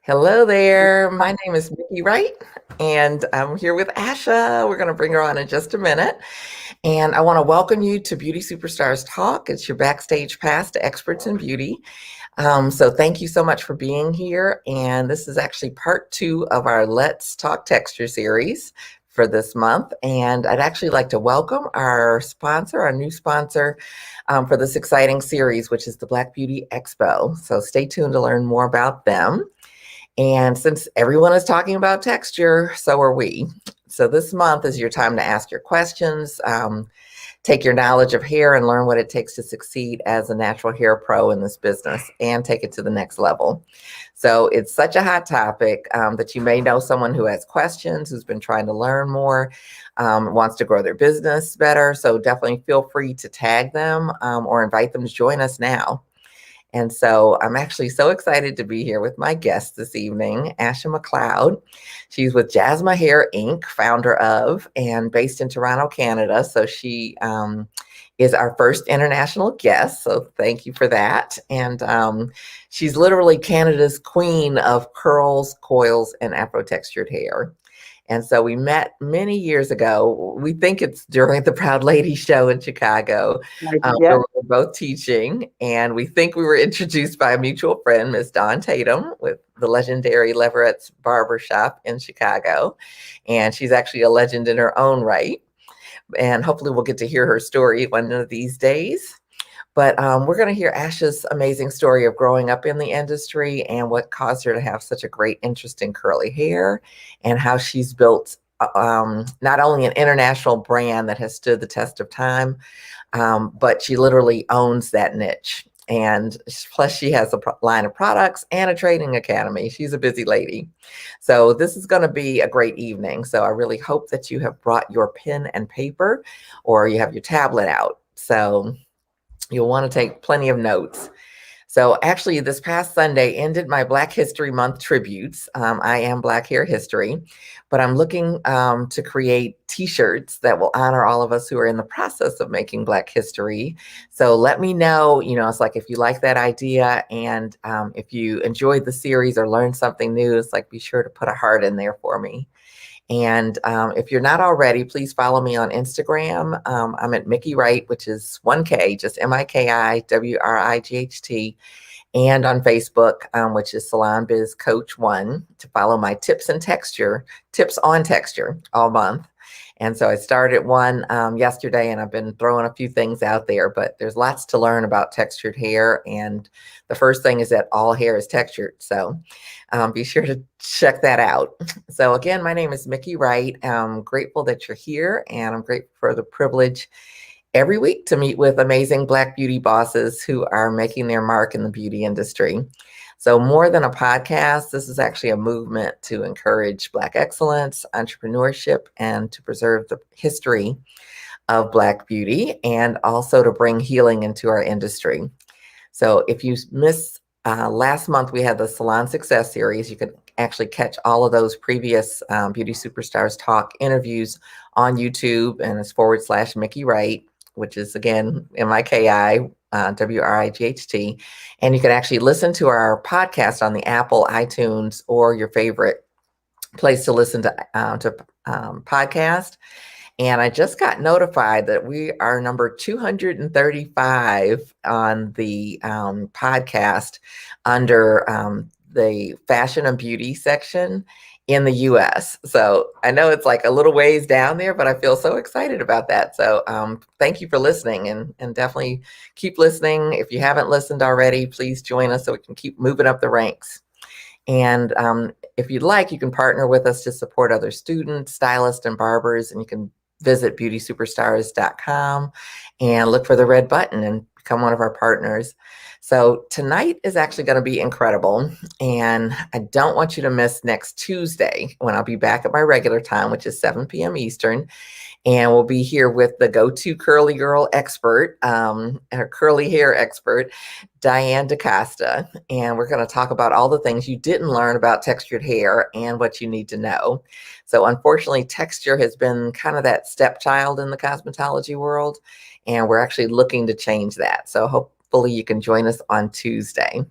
Hello there. My name is Miki Wright, and I'm here with Asha. We're going to bring her on in just a minute. And I want to welcome you to Beauty Superstars Talk. It's your backstage pass to experts in beauty. So thank you so much for being here. And this is actually part 2 of our Let's Talk Texture series for this month. And I'd actually like to welcome our sponsor, our new sponsor for this exciting series, which is the Black Beauty Expo. So stay tuned to learn more about them. And since everyone is talking about texture, so are we. So this month is your time to ask your questions, take your knowledge of hair and learn what it takes to succeed as a natural hair pro in this business and take it to the next level. So it's such a hot topic that you may know someone who has questions, who's been trying to learn more, wants to grow their business better. So definitely feel free to tag them or invite them to join us now. And so I'm actually so excited to be here with my guest this evening, Asha McLeod. She's with Jasma Hair Inc., founder of, and based in Toronto, Canada. So she is our first international guest. So thank you for that. And she's literally Canada's queen of curls, coils, and Afro textured hair. And so we met many years ago. We think it's during the Proud Lady show in Chicago, where Yep. we were both teaching. And we think we were introduced by a mutual friend, Miss Dawn Tatum, with the legendary Leverett's Barbershop in Chicago. And she's actually a legend in her own right. And hopefully we'll get to hear her story one of these days. But we're going to hear Asha's amazing story of growing up in the industry and what caused her to have such a great interest in curly hair and how she's built not only an international brand that has stood the test of time, but she literally owns that niche. And plus, she has a line of products and a training academy. She's a busy lady. So this is going to be a great evening. So I really hope that you have brought your pen and paper or you have your tablet out. So you'll want to take plenty of notes. So actually, this past Sunday ended my Black History Month tributes. I am Black Hair History, but I'm looking to create T-shirts that will honor all of us who are in the process of making Black history. So let me know, it's like if you like that idea and if you enjoyed the series or learned something new, it's like be sure to put a heart in there for me. And if you're not already, please follow me on Instagram. I'm at Miki Wright, which is 1K, just MIKIWRIGHT, and on Facebook, which is Salon Biz Coach 1, to follow my tips on texture all month. And so I started one yesterday, and I've been throwing a few things out there, but there's lots to learn about textured hair. And the first thing is that all hair is textured. So be sure to check that out. So again, my name is Miki Wright. I'm grateful that you're here, and I'm grateful for the privilege every week to meet with amazing Black beauty bosses who are making their mark in the beauty industry. So more than a podcast, this is actually a movement to encourage Black excellence, entrepreneurship, and to preserve the history of Black beauty and also to bring healing into our industry. So if you missed last month, we had the Salon Success Series. You could actually catch all of those previous Beauty Superstars Talk interviews on YouTube, and it's /Miki Wright, which is again MIKI WRIGHT. And you can actually listen to our podcast on the Apple, iTunes, or your favorite place to listen to podcast. And I just got notified that we are number 235 on the podcast under the fashion and beauty section in the US. So I know it's like a little ways down there, but I feel so excited about that. So thank you for listening and definitely keep listening. If you haven't listened already, please join us so we can keep moving up the ranks. And if you'd like, you can partner with us to support other students, stylists, and barbers, and you can visit beautysuperstars.com and look for the red button and become one of our partners. So tonight is actually going to be incredible, and I don't want you to miss next Tuesday when I'll be back at my regular time, which is 7 p.m. Eastern. And we'll be here with the go-to curly girl expert, our curly hair expert, Diane DaCosta. And we're going to talk about all the things you didn't learn about textured hair and what you need to know. So unfortunately, texture has been kind of that stepchild in the cosmetology world, and we're actually looking to change that. So hopefully you can join us on Tuesday.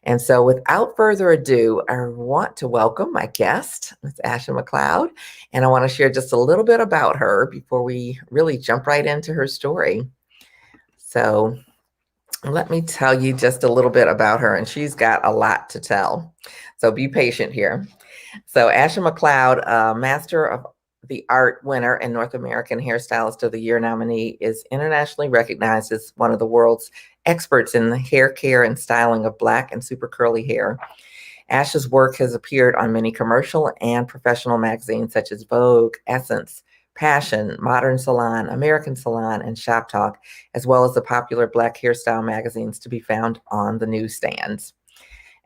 And so without further ado, I want to welcome my guest, Ms. Asha McLeod, and I want to share just a little bit about her before we really jump right into her story. So let me tell you just a little bit about her, and she's got a lot to tell. So be patient here. So Asha McLeod, Master of the Art winner and North American Hairstylist of the Year nominee, is internationally recognized as one of the world's experts in the hair care and styling of Black and super curly hair. Asha's work has appeared on many commercial and professional magazines such as Vogue, Essence, Passion, Modern Salon, American Salon, and Shop Talk, as well as the popular Black hairstyle magazines to be found on the newsstands.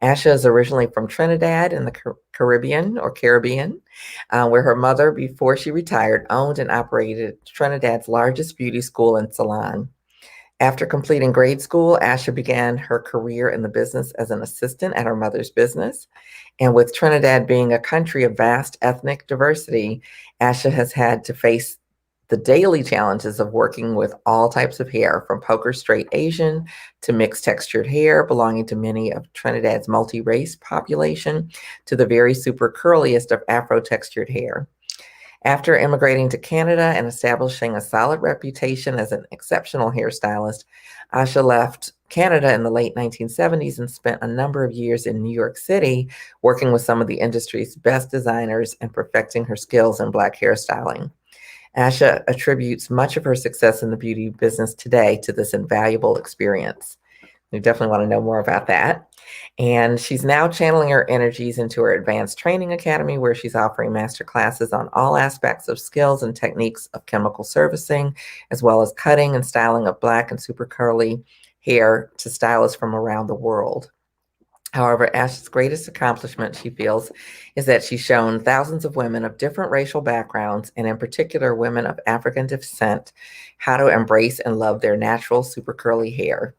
Asha is originally from Trinidad in the Caribbean, where her mother, before she retired, owned and operated Trinidad's largest beauty school and salon. After completing grade school, Asha began her career in the business as an assistant at her mother's business. And with Trinidad being a country of vast ethnic diversity, Asha has had to face the daily challenges of working with all types of hair, from poker straight Asian to mixed textured hair belonging to many of Trinidad's multi-race population to the very super curliest of Afro textured hair. After immigrating to Canada and establishing a solid reputation as an exceptional hairstylist, Asha left Canada in the late 1970s and spent a number of years in New York City working with some of the industry's best designers and perfecting her skills in Black hairstyling. Asha attributes much of her success in the beauty business today to this invaluable experience. We definitely want to know more about that. And she's now channeling her energies into her advanced training academy, where she's offering master classes on all aspects of skills and techniques of chemical servicing, as well as cutting and styling of Black and super curly hair to stylists from around the world. However, Asha's greatest accomplishment, she feels, is that she's shown thousands of women of different racial backgrounds, and in particular women of African descent, how to embrace and love their natural super curly hair.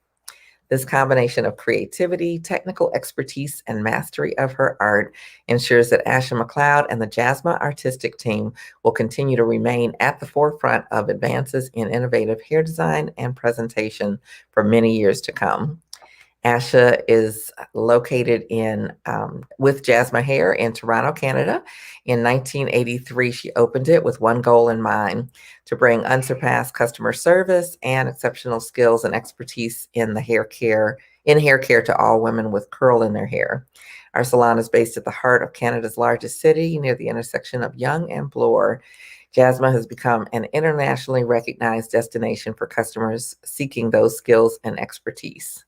This combination of creativity, technical expertise, and mastery of her art ensures that Asha McLeod and the Jasma artistic team will continue to remain at the forefront of advances in innovative hair design and presentation for many years to come. Asha is located with Jasma Hair in Toronto, Canada. In 1983, she opened it with one goal in mind: to bring unsurpassed customer service and exceptional skills and expertise in hair care to all women with curl in their hair. Our salon is based at the heart of Canada's largest city, near the intersection of Yonge and Bloor. Jasma has become an internationally recognized destination for customers seeking those skills and expertise.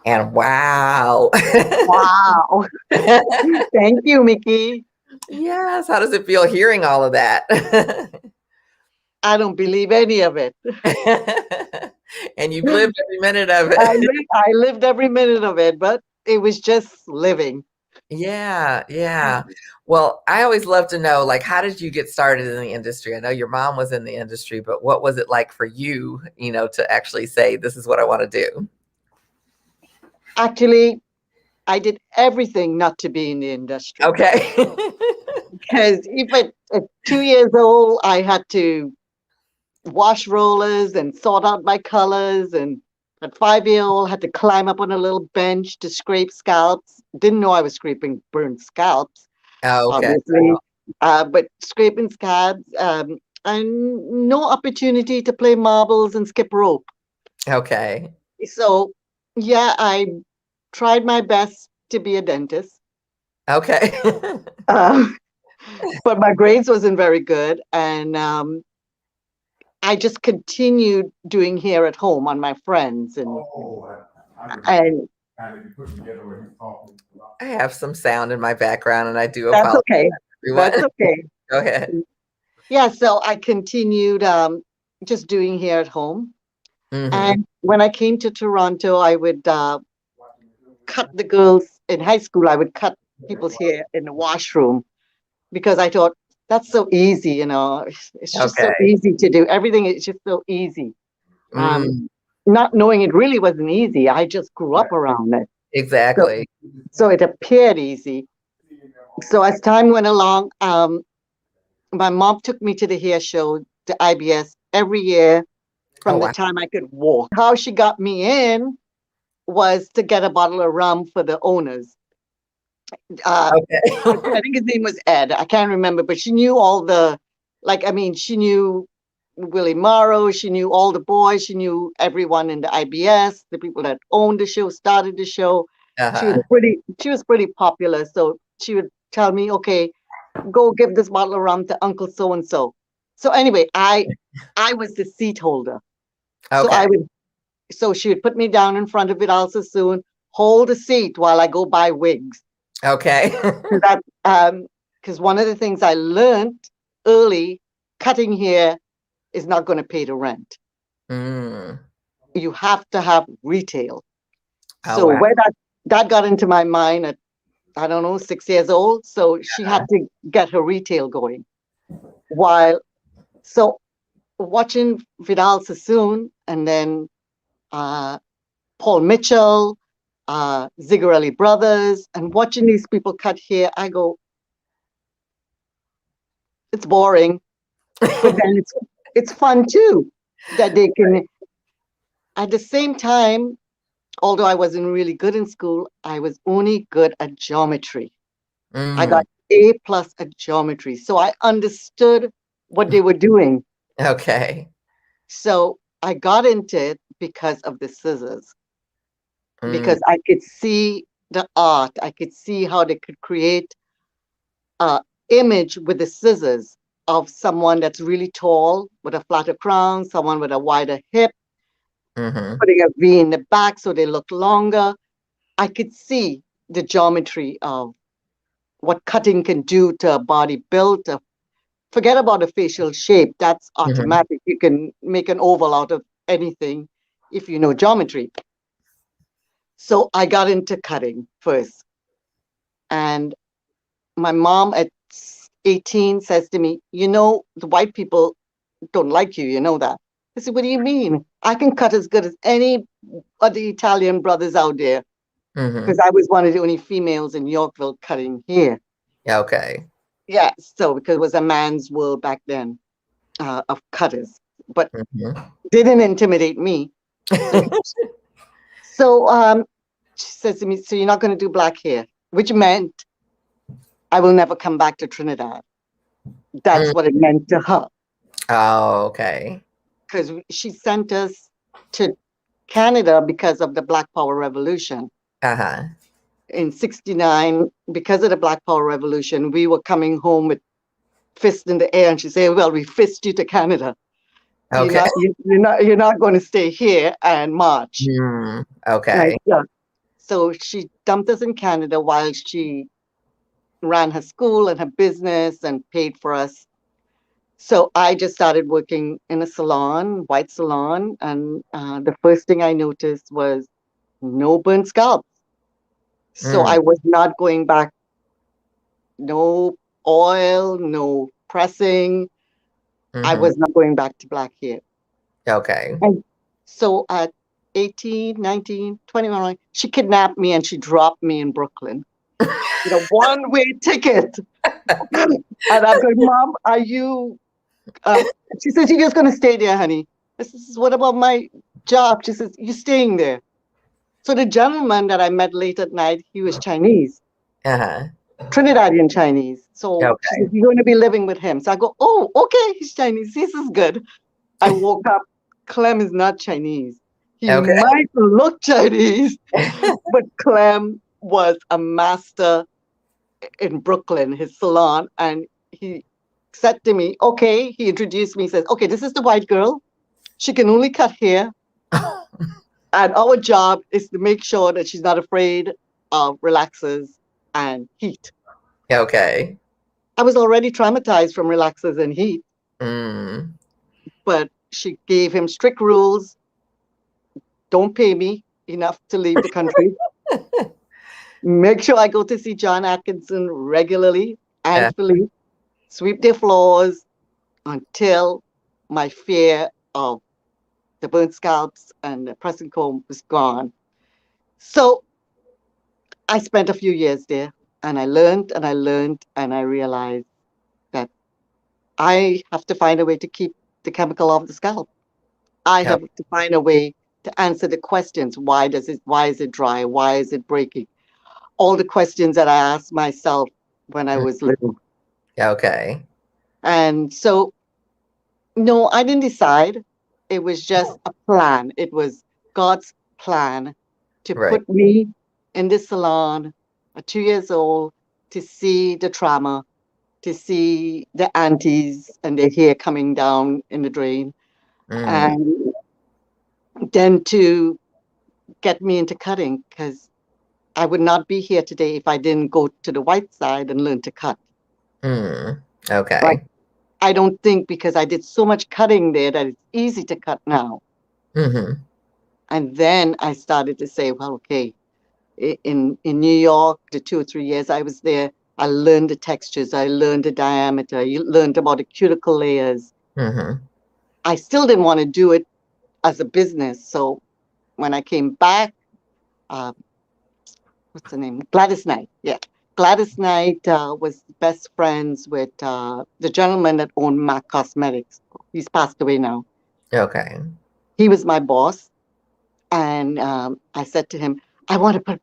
And wow. Wow. Thank you, Miki. Yes. How does it feel hearing all of that? I don't believe any of it. And you've lived every minute of it. I lived every minute of it, but it was just living. Yeah. Well, I always love to know, like, how did you get started in the industry? I know your mom was in the industry, but what was it like for you, to actually say, this is what I want to do? Actually, I did everything not to be in the industry. Okay. Because even at 2 years old, I had to wash rollers and sort out my colors. And at 5-year-old, had to climb up on a little bench to scrape scalps. Didn't know I was scraping burnt scalps, Oh, okay. obviously. But scraping scalps, and no opportunity to play marbles and skip rope. Okay. So, yeah, I tried my best to be a dentist. Okay. But my grades wasn't very good. And I just continued doing hair at home on my friends. And I have some sound in my background, and I do that's apologize. okay. Everyone. That's okay. Go ahead. Yeah, so I continued just doing hair at home. Mm-hmm. And when I came to Toronto, I would cut the girls in high school. I would cut people's hair in the washroom because I thought that's so easy, It's just so easy to do. Everything is just so easy. Not knowing it really wasn't easy. I just grew up around it. Exactly. So it appeared easy. So as time went along, my mom took me to the hair show, to IBS, every year from the time I could walk. How she got me in was to get a bottle of rum for the owners. I Okay. think his name was Ed. I can't remember, but she knew all the, like, I mean, she knew Willie Morrow, she knew all the boys, she knew everyone in the IBS, the people that owned the show, started the show. Uh-huh. She was pretty popular. So she would tell me, okay, go give this bottle of rum to Uncle so and so. So anyway, I was the seat holder. So Okay. so she would put me down in front of it also soon, hold the seat while I go buy wigs. Okay. That because one of the things I learned early, cutting hair is not going to pay the rent. Mm. You have to have retail. Oh, So wow. where that got into my mind at, I don't know, 6 years old. So she had to get her retail going. While so watching Vidal Sassoon and then Paul Mitchell, Zigarelli Brothers, and watching these people cut hair, I go, it's boring, but then it's fun too that they can. At the same time, although I wasn't really good in school, I was only good at geometry. I Mm. got A+ at geometry, so I understood what they were doing. Okay. So I got into it because of the scissors, Mm. because I could see the art. I could see how they could create a image with the scissors of someone that's really tall with a flatter crown, someone with a wider hip, Mm-hmm. putting a V in the back so they look longer. I could see the geometry of what cutting can do to a body build. Forget about the facial shape, that's Mm-hmm. automatic. You can make an oval out of anything if you know geometry. So I got into cutting first. And my mom at 18 says to me, you know, the white people don't like you, you know that. I said, what do you mean? I can cut as good as any of the Italian brothers out there Mm-hmm. because I was one of the only females in Yorkville cutting hair. Okay. Yeah, so because it was a man's world back then of cutters, but Mm-hmm. didn't intimidate me. So, so she says to me, so you're not going to do black hair, which meant I will never come back to Trinidad. That's Mm. what it meant to her. Oh, okay. Because she sent us to Canada because of the Black Power Revolution. Uh-huh. In 69, because of the Black Power Revolution, we were coming home with fists in the air, and she said, well, we fist you to Canada. Okay. You're not going to stay here and march. Mm. Like, Okay. yeah. So she dumped us in Canada while she ran her school and her business and paid for us. So I just started working in a salon, white salon, and the first thing I noticed was no burnt scalps. So Mm. I was not going back, no oil, no pressing. I Mm-hmm. was not going back to black hair. Okay. And so at 18, 19, 21, she kidnapped me and she dropped me in Brooklyn with a one-way ticket. And I'm going, Mom, are you? Uh, she says, you're just going to stay there, honey. I says, what about my job? She says, you're staying there. So the gentleman that I met late at night, he was Chinese, Uh-huh. Trinidadian Chinese. So she says, Okay. you're going to be living with him. So I go, oh, okay, he's Chinese. This is good. I woke up. Clem is not Chinese. He Okay. might look Chinese, but Clem was a master in Brooklyn, his salon. And he said to me, okay, he introduced me, says, okay, this is the white girl. She can only cut hair. And our job is to make sure that she's not afraid of relaxers and heat. Okay. I was already traumatized from relaxers and heat, Mm. but she gave him strict rules. Don't pay me enough to leave the country. Make sure I go to see John Atkinson regularly Yeah. and Philippe, sweep their floors until my fear of the burnt scalps and the pressing comb was gone. So I spent a few years there and I learned and I learned and I realized that I have to find a way to keep the chemical off the scalp. I Oh, have to find a way to answer the questions. Why is it dry? Why is it breaking? All the questions that I asked myself when I was little. Okay. And so, no, I didn't decide. It was just a plan. It was God's plan to Right. put me in the salon at 2 years old to see the trauma, to see the aunties and their hair coming down in the drain, Mm. and then to get me into cutting, because I would not be here today if I didn't go to the white side and learn to cut. Mm. Like, Okay. I don't think because I did so much cutting there that it's easy to cut now. Mm-hmm. And then I started to say, well, okay, in New York, the 2 or 3 years I was there, I learned the textures, I learned the diameter, you learned about the cuticle layers. Mm-hmm. I still didn't want to do it as a business. So when I came back, uh, what's the name? Gladys Knight. Yeah. Gladys Knight was best friends with the gentleman that owned MAC Cosmetics. He's passed away now. Okay. He was my boss. And I said to him, I want to put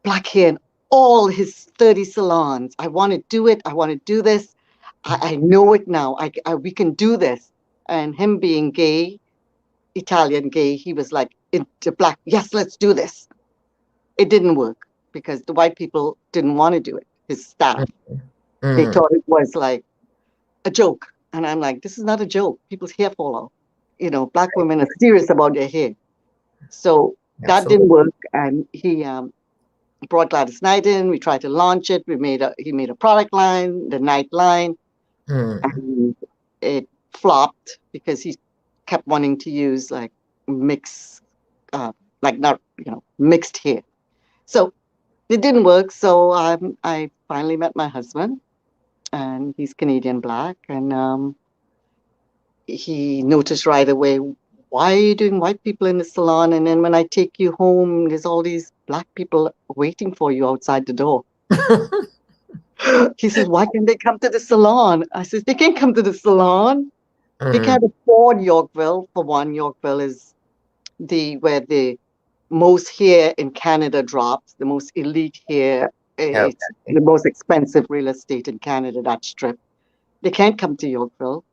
black hair in all his 30 salons. I want to do it. I want to do this. I know it now. We can do this. And him being gay, Italian gay, he was like, into black, yes, let's do this. It didn't work because the white people didn't want to do it. His staff, they Mm-hmm. thought it was like a joke. And I'm like, this is not a joke. People's hair fall out. Black women are serious about their hair. So that Absolutely. didn't work. And he brought Gladys Knight in. We tried to launch it. He made a product line, the Knight line, Mm. and it flopped because he kept wanting to use like mix, like not mixed hair. So it didn't work. So I finally met my husband, and he's Canadian black, and he noticed right away, why are you doing white people in the salon? And then when I take you home, there's all these black people waiting for you outside the door. He says, why can't they come to the salon? I says, they can't come to the salon. They Mm. can't afford Yorkville. For one, Yorkville is where the most hair in Canada drops, the most elite hair. It's Okay. the most expensive real estate in Canada, that strip. They can't come to Yorkville.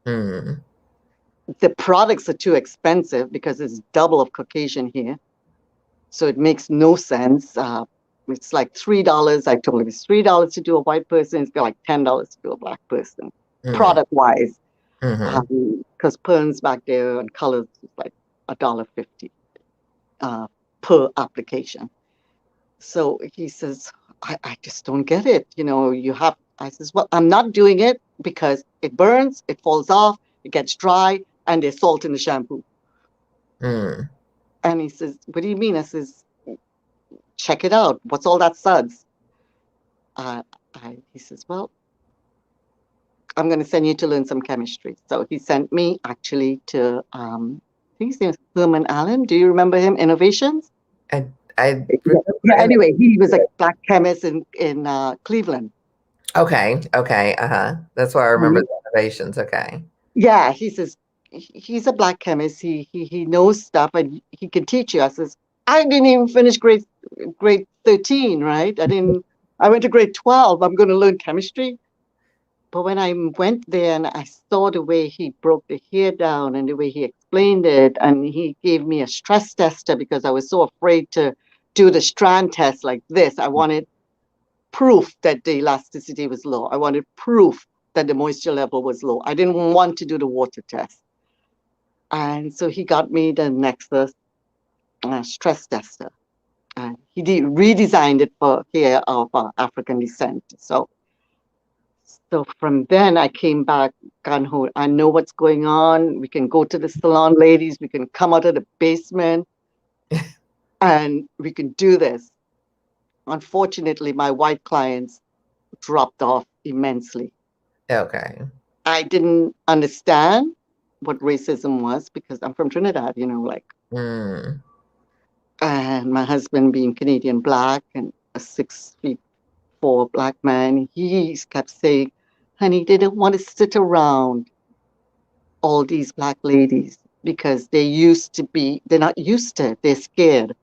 Mm. The products are too expensive because it's double of Caucasian here. So it makes no sense. It's like $3. I told him it's $3 to do a white person. It's got like $10 to do a black person, Mm. product wise. Mm-hmm. Because perms back there and colors is like $1.50 per application. So he says, I just don't get it. I says, well, I'm not doing it because it burns, it falls off, it gets dry, and there's salt in the shampoo. Mm. And he says, what do you mean? I says, check it out. What's all that suds? He says, well, I'm going to send you to learn some chemistry. So he sent me actually to, I think his name is Herman Allen. Do you remember him? Innovations? I I Yeah, remember. anyway, he was a black chemist in Cleveland. Okay. Okay. Uh-huh. That's why I remember Mhm. the innovations. Okay. Yeah, he says he's a black chemist. He knows stuff and he can teach you. I says, I didn't even finish grade 13, right? I went to grade 12. I'm going to learn chemistry. But when I went there and I saw the way he broke the hair down and the way he explained it, and he gave me a stress tester because I was so afraid to do the strand test like this. I wanted proof that the elasticity was low. I wanted proof that the moisture level was low. I didn't want to do the water test. And so he got me the Nexus stress tester. And he redesigned it for hair of African descent. So from then I came back, gung-ho. I know what's going on. We can go to the salon, ladies. We can come out of the basement and we can do this. Unfortunately, my white clients dropped off immensely. Okay. I didn't understand what racism was because I'm from Trinidad, like, Mm. and my husband being Canadian black and a 6'4" black man, he kept saying, honey, they don't want to sit around all these black ladies. because they're not used to it. They're scared.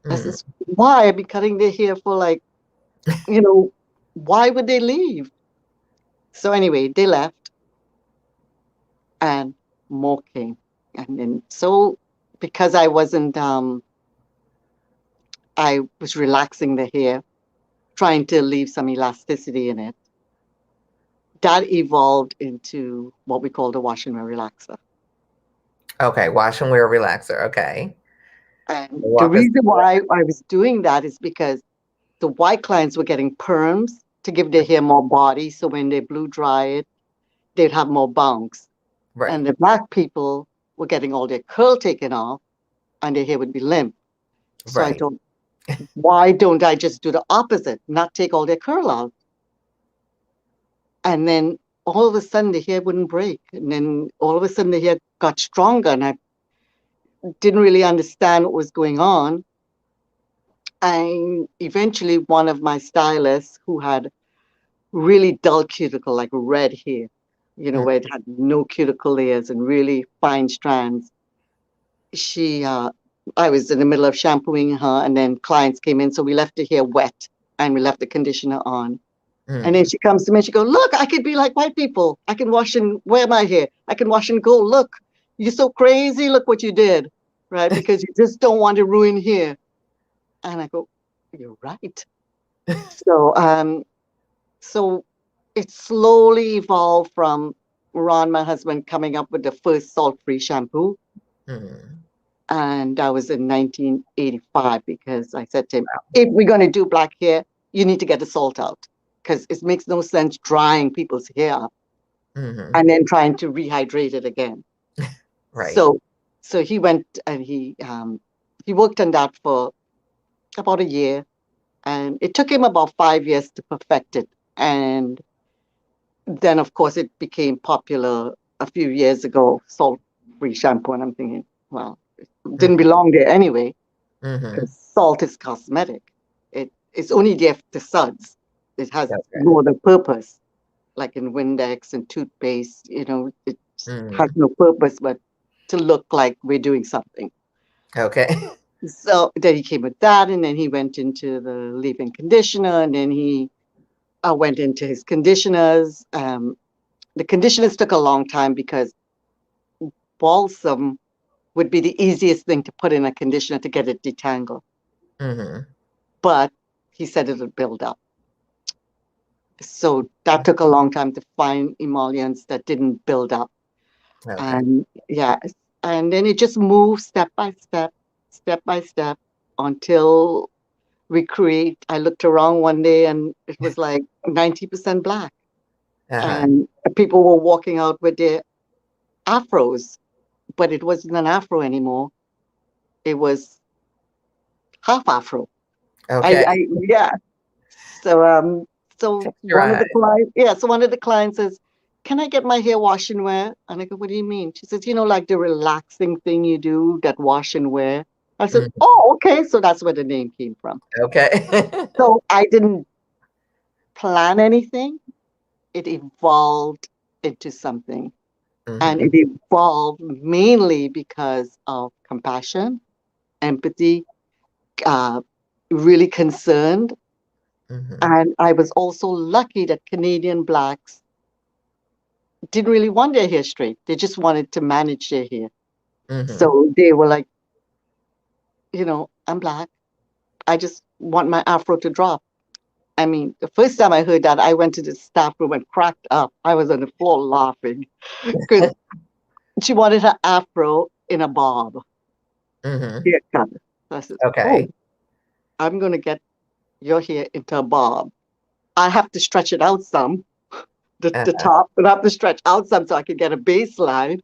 I Mm. says, why? I've been cutting their hair for like, why would they leave? So anyway, they left and more came. And then so because I was relaxing the hair, trying to leave some elasticity in it, that evolved into what we call the wash and wear relaxer. Okay, wash and wear relaxer. Okay. And the Walk us reason through it. why I was doing that is because the white clients were getting perms to give their hair more body. So when they blew dry it, they'd have more bounce. Right. And the black people were getting all their curl taken off and their hair would be limp. So I Right. thought, why don't I just do the opposite, not take all their curl out? And then all of a sudden the hair wouldn't break. And then all of a sudden the hair got stronger and I didn't really understand what was going on. And eventually one of my stylists who had really dull cuticle, like red hair, Mm. where it had no cuticle layers and really fine strands. She, I was in the middle of shampooing her, and then clients came in, so we left the hair wet and we left the conditioner on. And then Mm. she comes to me and she goes, look, I could be like white people. I can wash and wear my hair. I can wash and go. Look, you're so crazy. Look what you did, right? Because you just don't want to ruin hair. And I go, you're right. So it slowly evolved from Ron, my husband, coming up with the first salt-free shampoo. Mm. And that was in 1985 because I said to him, if we're going to do black hair, you need to get the salt out because it makes no sense drying people's hair up Mm-hmm. and then trying to rehydrate it again. Right. So he went and he worked on that for about a year, and it took him about 5 years to perfect it. And then, of course, it became popular a few years ago, salt-free shampoo. And I'm thinking, well, it didn't belong there anyway, Mm-hmm. because salt is cosmetic. It's only there to suds. It has Okay. no other purpose, like in Windex and toothpaste. It has Mm. no purpose but to look like we're doing something. Okay. So then he came with that, and then he went into the leave-in conditioner, and then he went into his conditioners. The conditioners took a long time because balsam would be the easiest thing to put in a conditioner to get it detangled. Mm-hmm. But he said it would build up. So that took a long time to find emollients that didn't build up. Okay. And yeah, and then it just moved step by step until I looked around one day and it was like 90% black. Uh-huh. And people were walking out with their afros, but it wasn't an afro anymore. It was half afro. Okay. Yeah. So Texturized. one of the clients says, "Can I get my hair wash and wear?" And I go, "What do you mean?" She says, like the relaxing thing you do, that wash and wear. I said, Mm. "Oh, okay." So that's where the name came from. Okay. So I didn't plan anything. It evolved into something. And Mm-hmm. it evolved mainly because of compassion, empathy, uh, really concerned. Mm-hmm. And I was also lucky that Canadian Blacks didn't really want their hair straight. They just wanted to manage their hair. Mm-hmm. So they were like, I'm Black. I just want my afro to drop. I mean, the first time I heard that, I went to the staff room and cracked up. I was on the floor laughing because she wanted her afro in a bob Mm-hmm. haircut. So I said, oh, Okay. I'm going to get your hair into a bob. I have to stretch it out some, the Uh-huh. top, but I have to stretch out some so I could get a baseline.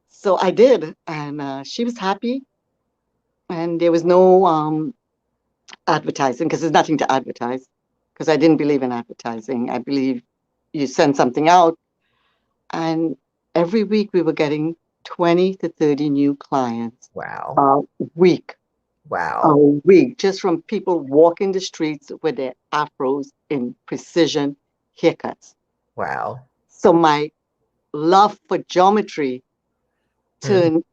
So I did, and she was happy. And there was no advertising because there's nothing to advertise because I didn't believe in advertising. I believe you send something out, and every week we were getting 20 to 30 new clients Wow. a week, a Wow. week, just from people walking the streets with their afros in precision haircuts. Wow. So my love for geometry turn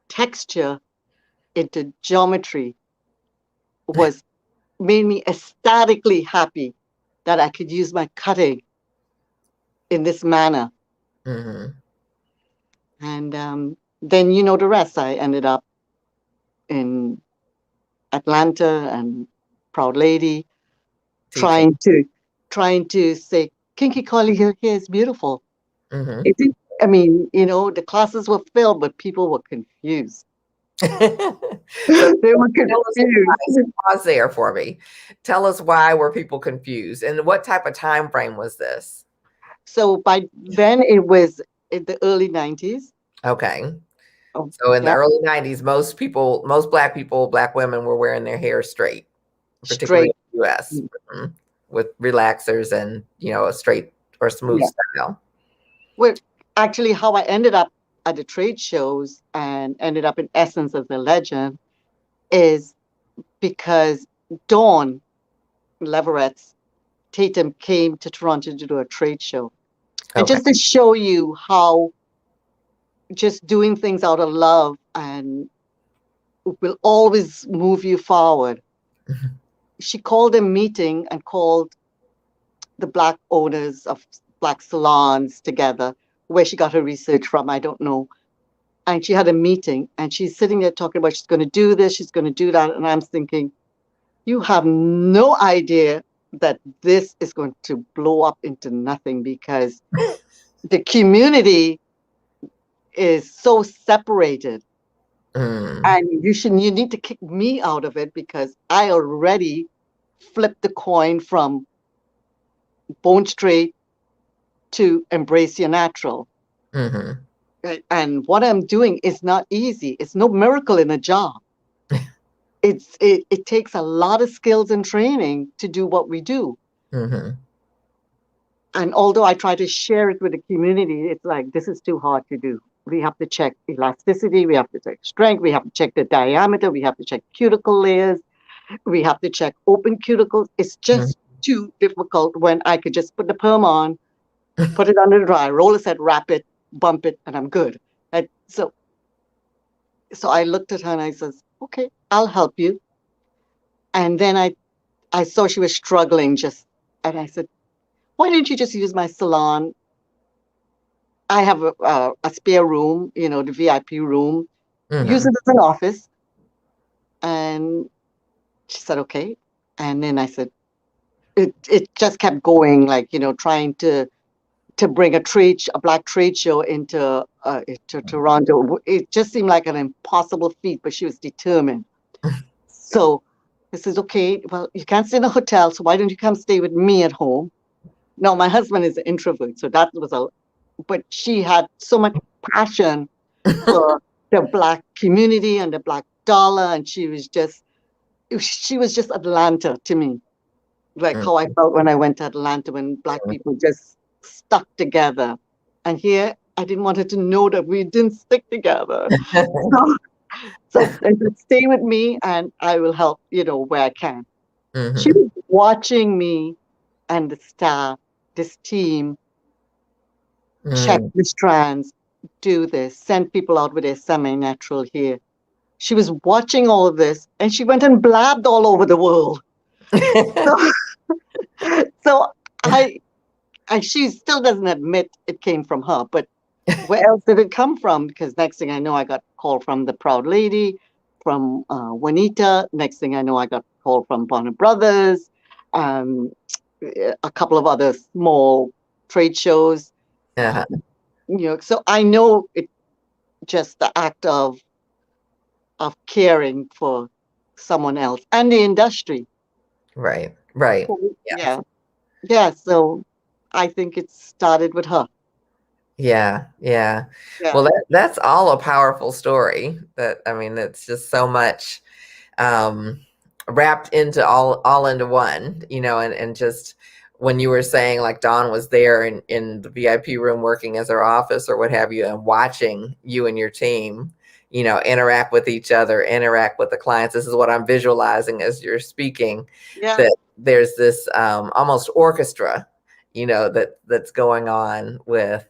texture into geometry made me ecstatically happy that I could use my cutting in this manner. Mm-hmm. And then you know the rest. I ended up in Atlanta and Proud Lady, Teaching. trying to say kinky curly hair is beautiful. Mm-hmm. It did, I mean, the classes were filled, but people were confused. So They were tell us confused. pause there for me. Tell us why were people confused and what type of time frame was this? So by then it was in the early 90s. Okay. Oh, So in the yeah, early 90s, most black people, black women were wearing their hair straight, particularly straight. in the US, with relaxers and, a straight or smooth Yeah. style. Well, actually, how I ended up at the trade shows and ended up in Essence as a legend is because Dawn Leverett's Tatum came to Toronto to do a trade show. And Okay. just to show you how just doing things out of love and will always move you forward. She called a meeting and called the black owners of black salons together, where she got her research from, I don't know. And she had a meeting and she's sitting there talking about she's going to do this, she's going to do that. And I'm thinking, you have no idea that this is going to blow up into nothing, because the community is so separated. And you need to kick me out of it, because I already flipped the coin from bone straight to embrace your natural. Mm-hmm. Right? And what I'm doing is not easy. It's no miracle in a job. It takes a lot of skills and training to do what we do. Mm-hmm. And although I try to share it with the community, it's like, this is too hard to do. We have to check elasticity, we have to check strength, we have to check the diameter, we have to check cuticle layers, we have to check open cuticles. It's just too difficult when I could just put the perm on, put it under the dry, roll a set, wrap it, bump it, and I'm good. And so I looked at her and I says, okay, I'll help you. And then I saw she was struggling and I said, why didn't you just use my salon? I have a spare room, the VIP room. Use it as an office. And she said, okay. And then I said, it just kept going, like, trying to bring a black trade show into Toronto. It just seemed like an impossible feat, but she was determined. So I says, okay, well, you can't stay in a hotel, so why don't you come stay with me at home? No, my husband is an introvert, so that was but she had so much passion for the black community and the black dollar, and she was just Atlanta to me, like how I felt when I went to Atlanta, when black people just stuck together. And here, I didn't want her to know that we didn't stick together. So I said, stay with me and I will help, where I can. She was watching me and the staff, this team, check the strands, do this, send people out with their semi-natural hair. She was watching all of this and she went and blabbed all over the world. So she still doesn't admit it came from her, but where else did it come from? Because next thing I know, I got a call from the Proud Lady, from Juanita. Next thing I know, I got a call from Bonner Brothers, a couple of other small trade shows. So I know it just the act of caring for someone else and the industry. Right. Yeah. So I think it started with her. Yeah. Well, that's all a powerful story. It's just so much wrapped into all into one, and just when you were saying like Dawn was there in the VIP room working as her office or what have you, and watching you and your team, interact with each other, interact with the clients. This is what I'm visualizing as you're speaking, that there's this almost orchestra, that's going on with,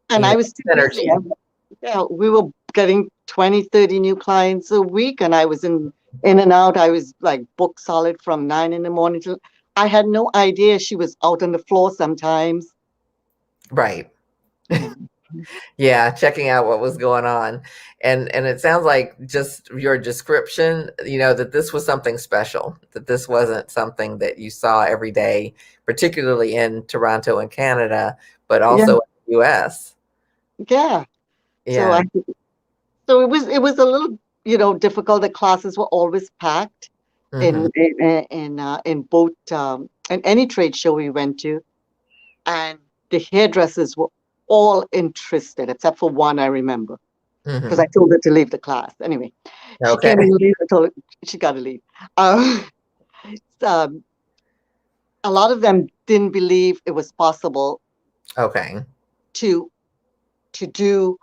and I was too busy. Yeah, we were getting 20, 30 new clients a week, and I was in and out. I was like book solid from 9 in the morning till I had no idea she was out on the floor sometimes. Right. Yeah. Yeah, checking out what was going on. And it sounds like just your description, that this was something special, that this wasn't something that you saw every day, particularly in Toronto and Canada, but Yeah. also in the US. Yeah. So Yeah. so it was a little, difficult. The classes were always packed Hmm. in both in any trade show we went to, and the hairdressers were all interested except for one I remember because I Hmm. told her to leave the class. Anyway, she came Okay. in late. I told her she got to leave. Um, um, a lot of them didn't believe it was possible Okay. to to do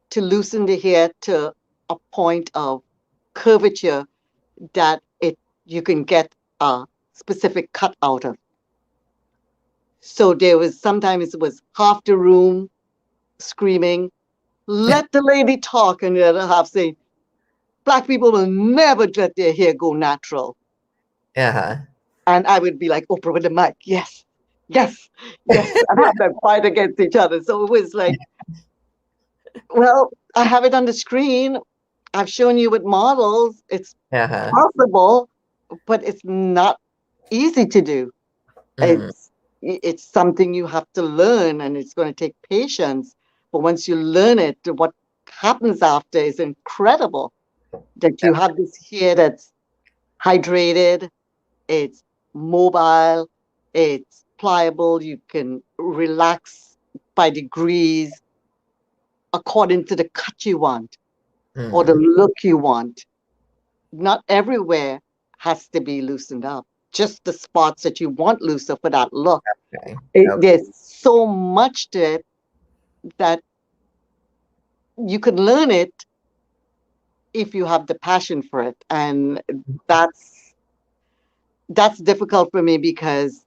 to loosen the hair to a point of curvature that it you can get a specific cut out of. So there was sometimes it was half the room screaming, "Let the lady talk," and the other half saying, "Black people will never let their hair go natural." Uh-huh. And I would be like Oprah with the mic, "Yes, yes, yes," and have them fight against each other. So it was like, well, I have it on the screen. I've shown you with models. It's Uh-huh. possible, but it's not easy to do. Mm. It's something you have to learn, and it's going to take patience. But once you learn it, what happens after is incredible. That you have this hair that's hydrated, it's mobile, it's pliable, you can relax by degrees according to the cut you want or the Mm. look you want. Not everywhere has to be loosened up, just the spots that you want looser for that look. Okay. Okay. There's so much to it that you can learn it if you have the passion for it. And that's that's difficult for me because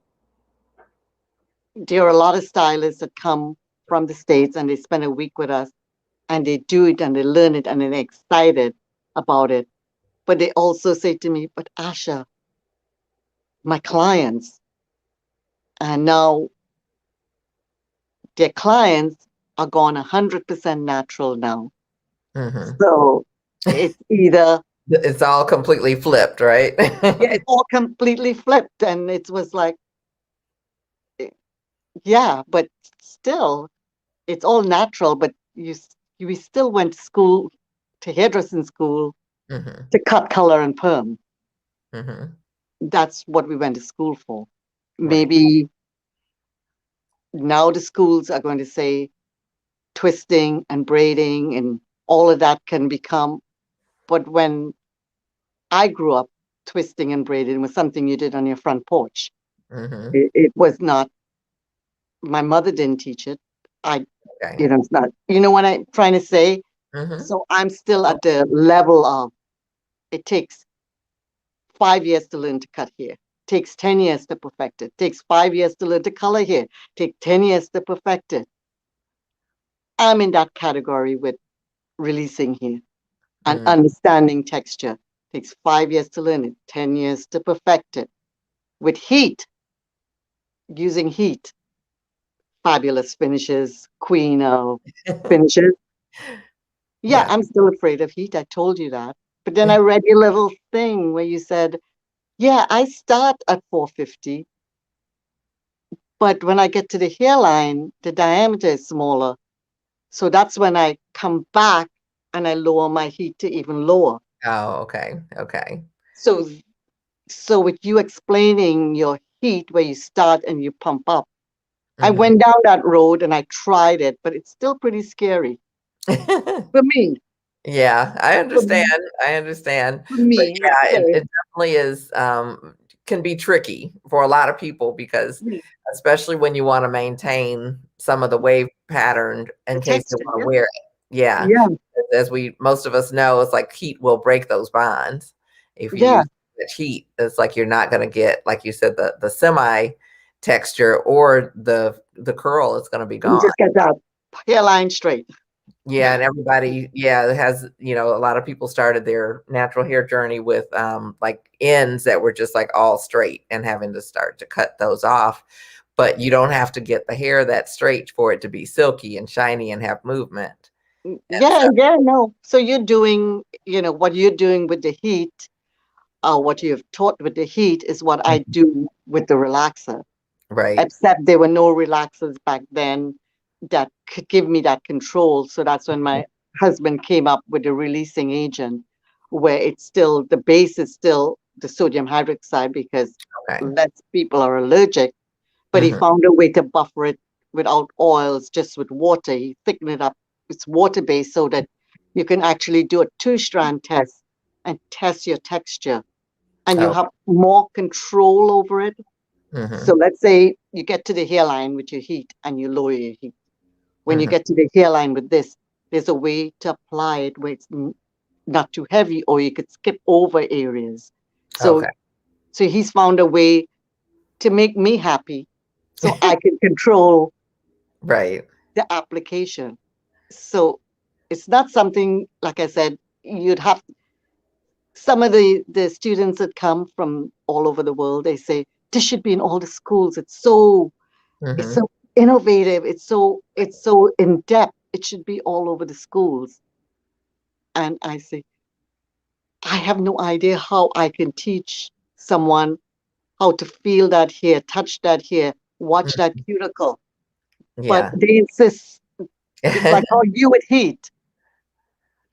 there are a lot of stylists that come from the States and they spend a week with us and they do it and they learn it and they're excited about it. But they also say to me, "But Asha, my clients," and now their clients are gone 100% natural now. Hmm. So it's either, It's all completely flipped, right? yeah, it's all completely flipped. And it was like, eh, yeah, but still, it's all natural. But we still went to school, to hairdressing school, Hmm. to cut color and perm. Hmm. That's what we went to school for. Right. Maybe now the schools are going to say twisting and braiding and all of that can become, but when I grew up, twisting and braiding was something you did on your front porch. Hmm. It was not, my mother didn't teach it. I, Okay. it's not, what I'm trying to say? Hmm. So I'm still at the level of it takes 5 years to learn to cut hair, takes 10 years to perfect it, takes 5 years to learn to color hair, take 10 years to perfect it. I'm in that category with releasing hair and Mm. understanding texture. Takes 5 years to learn it, 10 years to perfect it. With heat, using heat, fabulous finishes, queen of finishes. Yeah, Yeah. I'm still afraid of heat. I told you that. But then I read your little thing where you said, yeah, I start at 450, but when I get to the hairline, the diameter is smaller. So that's when I come back and I lower my heat to even lower. Oh, okay. Okay. So so with you explaining your heat where you start and you pump up, I Hmm. went down that road and I tried it, but it's still pretty scary for me. Yeah, I For understand. me, I understand. for But me, let's yeah, say. it definitely is can be tricky for a lot of people because Yeah, especially when you want to maintain some of the wave pattern the in case you texture. want to Yeah. wear it. Yeah. Yeah. As we most of us know, it's like heat will break those bonds. If you Yeah. use much heat, it's like you're not going to get, like you said, the semi texture or the curl is going to be You gone. just get that hairline straight. Yeah, and everybody, has, a lot of people started their natural hair journey with like ends that were just like all straight and having to start to cut those off. But you don't have to get the hair that straight for it to be silky and shiny and have movement. And Yeah, so, yeah, no. So you're doing, what you're doing with the heat, what you have taught with the heat is what I Mhm. do with the relaxer. Right. Except there were no relaxers back then that could give me that control. So that's when my husband came up with a releasing agent where it's still, the base is still the sodium hydroxide because Okay. less people are allergic, but he Hmm. found a way to buffer it without oils, just with water. He thickened it up. It's water based so that you can actually do a two-strand test and test your texture, and you Oh. have more control over it. So Hmm. let's say you get to the hairline with your heat and you lower your heat. When you Hmm. get to the hairline with this, there's a way to apply it where it's not too heavy, or you could skip over areas. So, Okay. so he's found a way to make me happy, so I can control Right. the application. So it's not something, like I said, you'd have some of the students that come from all over the world. They say this should be in all the schools. It's Hmm. so innovative. It's so in depth. It should be all over the schools. And I say, I have no idea how I can teach someone how to feel that here, touch that here, watch that cuticle. But Yeah. they insist. It's like, oh, you would heat.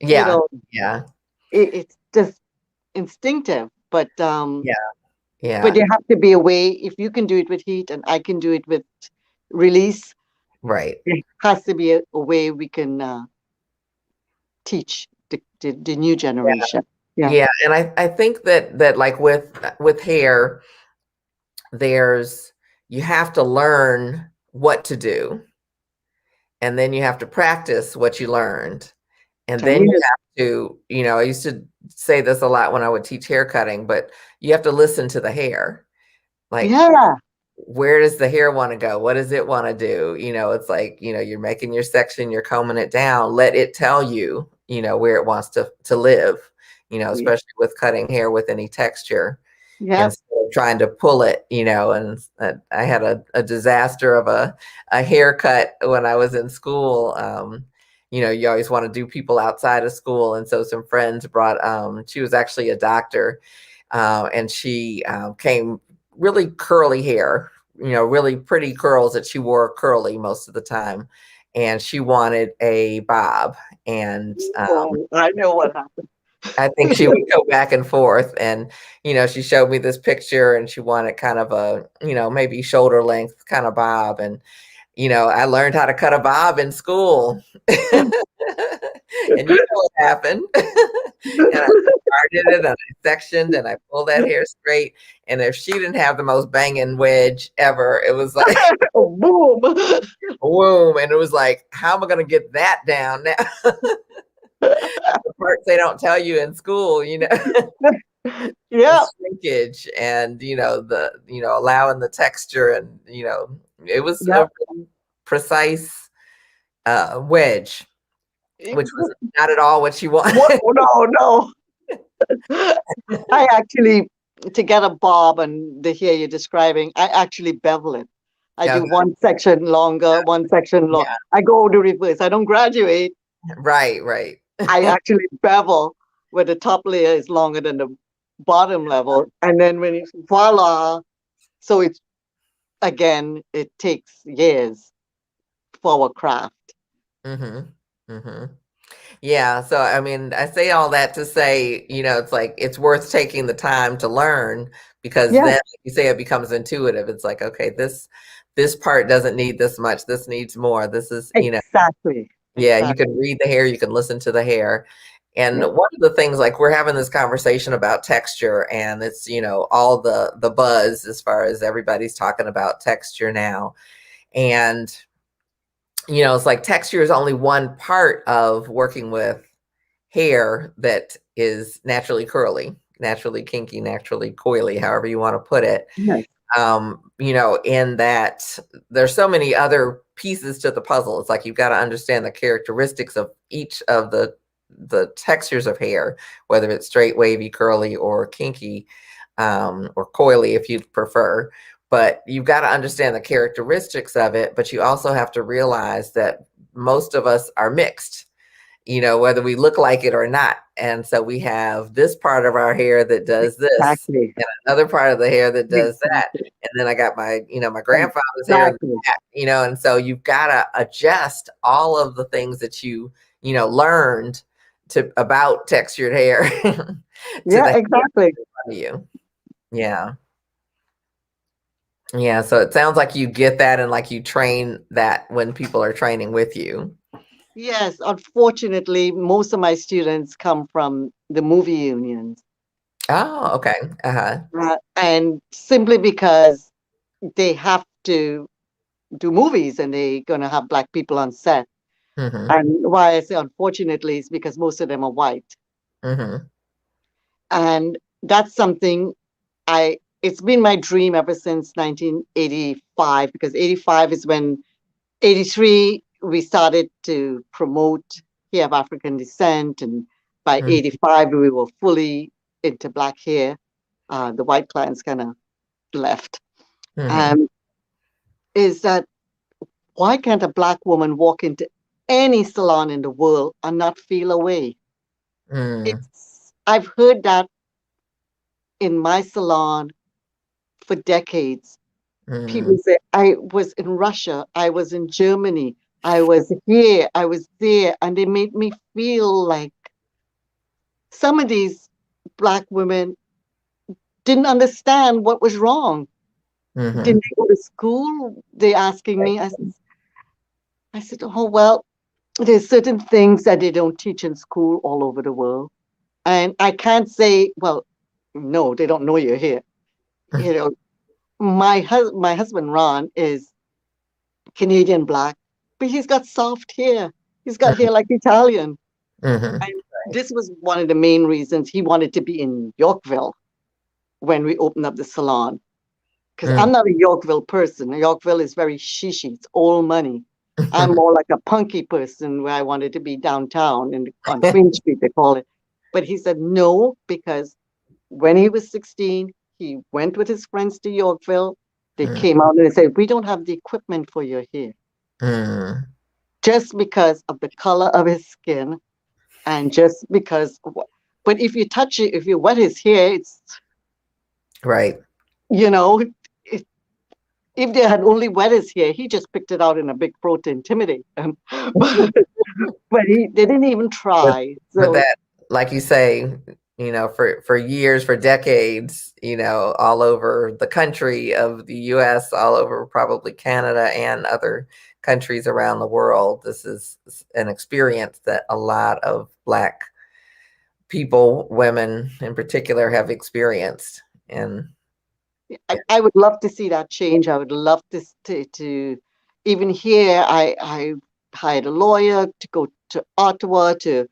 You Yeah. know, Yeah. it's just instinctive. Yeah. But Yeah. there have to be a way. If you can do it with heat and I can do it with release, Right. there has to be a way we can teach the new generation. Yeah. Yeah, and I think that like with hair, there's you have to learn what to do, and then you have to practice what you learned, and then you Yes. have to, I used to say this a lot when I would teach hair cutting, but you have to listen to the hair. Like, Yeah. where does the hair want to go? What does it want to do? It's like, you're making your section, you're combing it down, let it tell you, where it wants to live, Yeah. especially with cutting hair with any texture Yeah. instead of trying to pull it, and I had a disaster of a haircut when I was in school. You always want to do people outside of school. And so some friends brought, she was actually a doctor, and she came really curly hair, really pretty curls that she wore curly most of the time. And she wanted a bob. And Oh, I know what happened. I think she would go back and forth. And, she showed me this picture and she wanted kind of a, maybe shoulder length kind of bob. And, I learned how to cut a bob in school. And you know what happened. And I started it and I sectioned and I pulled that hair straight. And if she didn't have the most banging wedge ever, it was like, Boom. boom. And it was like, how am I going to get that down now? The parts they don't tell you in school, the Yeah. shrinkage and, the, allowing the texture and, it was Yeah. a really precise wedge, which was not at all what she What? wanted. Oh, no, no. I actually, to get a bob and the hair you're describing, I actually bevel it. I Yeah, do one section longer, one section long. yeah, I go the reverse. I don't graduate. right, right. I actually bevel where the top layer is longer than the bottom level. And then when it's voila, so it's again, it takes years for a craft. Hmm. Hmm. Yeah. So, I mean, I say all that to say, it's like it's worth taking the time to learn because Yeah, then, like you say, it becomes intuitive. It's like, okay, this part doesn't need this much. This needs more. This is, exactly. yeah, you can Exactly. read the hair, you can listen to the hair. And Yeah. one of the things, like we're having this conversation about texture, and it's, all the buzz as far as everybody's talking about texture now. And it's like texture is only one part of working with hair that is naturally curly, naturally kinky, naturally coily, however you want to put it. Yes. In that there's so many other pieces to the puzzle. It's like you've got to understand the characteristics of each of the textures of hair, whether it's straight, wavy, curly, or kinky, or coily if you prefer. But you've got to understand the characteristics of it, but you also have to realize that most of us are mixed, whether we look like it or not. And so we have this part of our hair that does this, Exactly. and another part of the hair that does that. Exactly. And then I got my grandfather's hair in the Exactly. back, and so you've got to adjust all of the things that learned about textured hair to Yeah, the hair exactly. in front of you. Yeah. Yeah. So it sounds like you get that and like you train that when people are training with you. Yes, unfortunately, most of my students come from the movie unions. Oh, okay. Uh-huh. And simply because they have to do movies and they're going to have black people on set. Mm-hmm. And why I say unfortunately is because most of them are white. Mm-hmm. And that's something it's been my dream ever since 1985, because 85 is when 83 we started to promote hair of African descent. And by Mm-hmm. 85, we were fully into black hair. The white clients kind of left. Mm-hmm. Um, is that why can't a black woman walk into any salon in the world and not feel away? Mm-hmm. I've heard that in my salon for decades. People Mm-hmm. say, I was in Russia, I was in Germany, I was here, I was there, and they made me feel like some of these black women didn't understand what was wrong. Mm-hmm. Didn't they go to school? They asking me. I said, oh well, there's certain things that they don't teach in school all over the world. And I can't say, well, no, they don't know you're here. You know, my husband Ron is Canadian black, but he's got soft hair. He's got hair like Italian. Mm-hmm. And this was one of the main reasons he wanted to be in Yorkville when we opened up the salon. Because I'm not a Yorkville person. Yorkville is very shishy. It's old money. I'm more like a punky person where I wanted to be downtown on Queen Street, they call it. But he said no, because when he was 16, he went with his friends to Yorkville. They Mm-hmm. came out and they said, we don't have the equipment for your hair. Mm-hmm. Just because of the color of his skin and just because. But if you touch it, if you wet his hair, it's, Right. you know, if they had only wet his hair, he just picked it out in a big fro to intimidate them. But they didn't even But try. but So that, like you say, for years, for decades, all over the country of the US, all over probably Canada and other countries around the world, this is an experience that a lot of Black people, women in particular, have experienced. And I would love to see that change. I would love to even here. I hired a lawyer to go to Ottawa to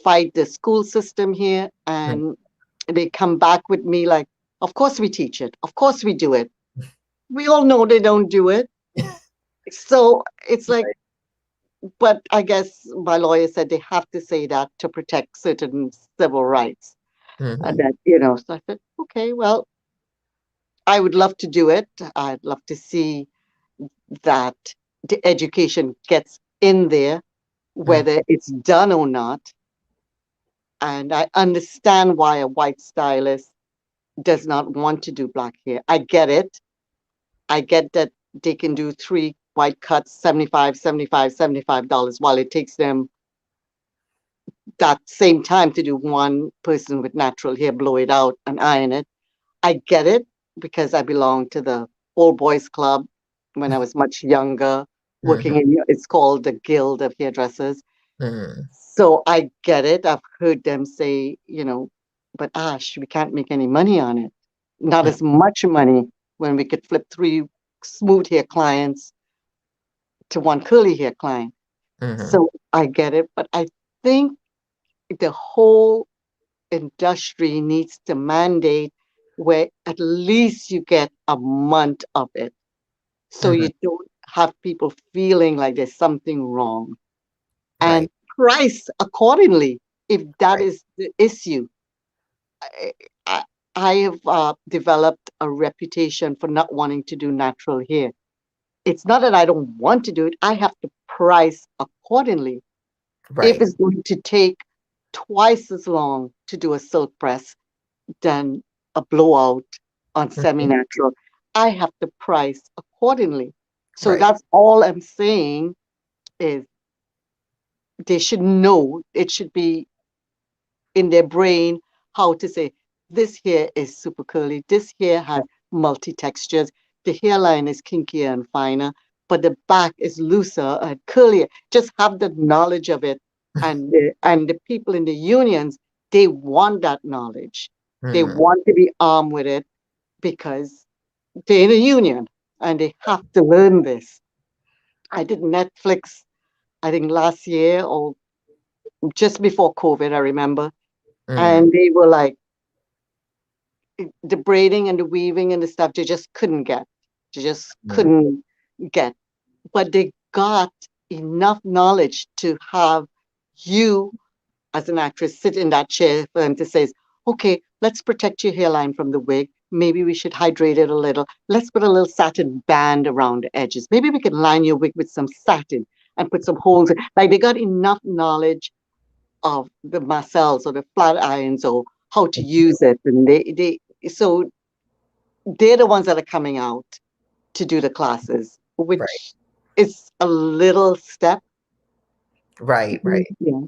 fight the school system here, and they come back with me like, "Of course we teach it. Of course we do it. We all know they don't do it." So it's like, but I guess my lawyer said they have to say that to protect certain civil rights. And Mhm. that, so I said, okay, well, I would love to do it. I'd love to see that the education gets in there, Mhm. whether it's done or not. And I understand why a white stylist does not want to do black hair. I get it. I get that they can do three white cuts, 75, 75, $75, while it takes them that same time to do one person with natural hair, blow it out and iron it. I get it because I belong to the old boys club when I was much younger, working Mhm. in, it's called the Guild of Hairdressers. Mhm. So I get it. I've heard them say, but Ash, we can't make any money on it. Not as much money when we could flip three smooth hair clients to one curly hair client. Mhm. So I get it. But I think the whole industry needs to mandate where at least you get a month of it. So Mhm. you don't have people feeling like there's something wrong. And Right. price accordingly if that Right. is the issue. I, I, I have developed a reputation for not wanting to do natural hair. It's not that I don't want to do it, I have to price accordingly. If Right. it's going to take twice as long to do a silk press than a blowout on semi Mhm. natural, I have to price accordingly. So Right. that's all I'm saying is they should know, it should be in their brain how to say, this hair is super curly, this hair has multi textures, the hairline is kinkier and finer, but the back is looser and curlier. Just have the knowledge of it. And the people in the unions, they want that knowledge. They Mm. want to be armed with it because they're in a union and they have to learn this. I did Netflix, I think last year or just before COVID, I remember. Mm. And they were like, the braiding and the weaving and the stuff they just couldn't get. They just Mm. couldn't get. But they got enough knowledge to have you as an actress sit in that chair for them to say, okay, let's protect your hairline from the wig. Maybe we should hydrate it a little. Let's put a little satin band around the edges. Maybe we can line your wig with some satin and put some holes. Like they got enough knowledge of the marcels or the flat irons or how to use it. And so they're the ones that are coming out to do the classes, Right. which is a little step. Right. Right. Yeah.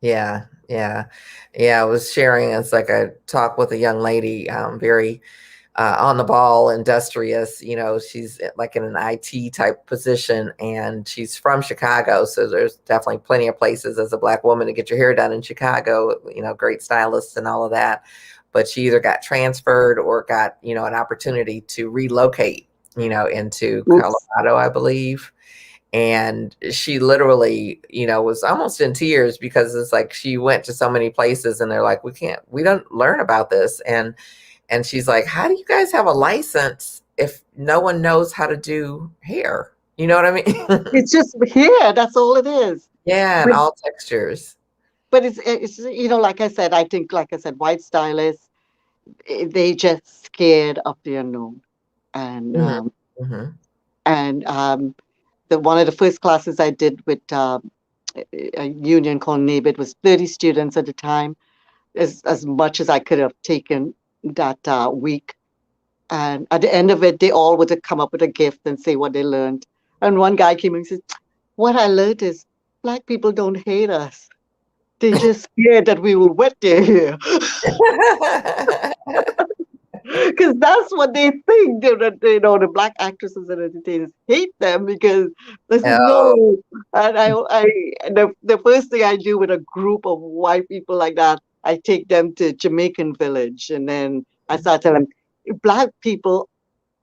Yeah, yeah, yeah. I was sharing. It's like a talk with a young lady, very on the ball, industrious. She's like in an IT type position, and she's from Chicago. So there's definitely plenty of places as a Black woman to get your hair done in Chicago. Great stylists and all of that. But she either got transferred or got an opportunity to relocate. Into Oops. Colorado, I believe, and she literally was almost in tears because it's like she went to so many places and they're like, we don't learn about this, and she's like, how do you guys have a license if no one knows how to do hair? You know what I mean? It's just here. That's all it is. Yeah, and But all textures. it's like I said, I think like I said, white stylists, they just scared of the unknown, and Hmm. um, Hmm. and the one of the first classes I did with a union called NABIT was 30 students at the time, as much as I could have taken that week. And at the end of it, they all would have come up with a gift and say what they learned. And one guy came and said, what I learned is Black people don't hate us. They just scared that we will wet their hair. Because that's what they think. The Black actresses and entertainers hate them because this is Oh. no. And the first thing I do with a group of white people like that, I take them to Jamaican village, and then I start telling them, Black people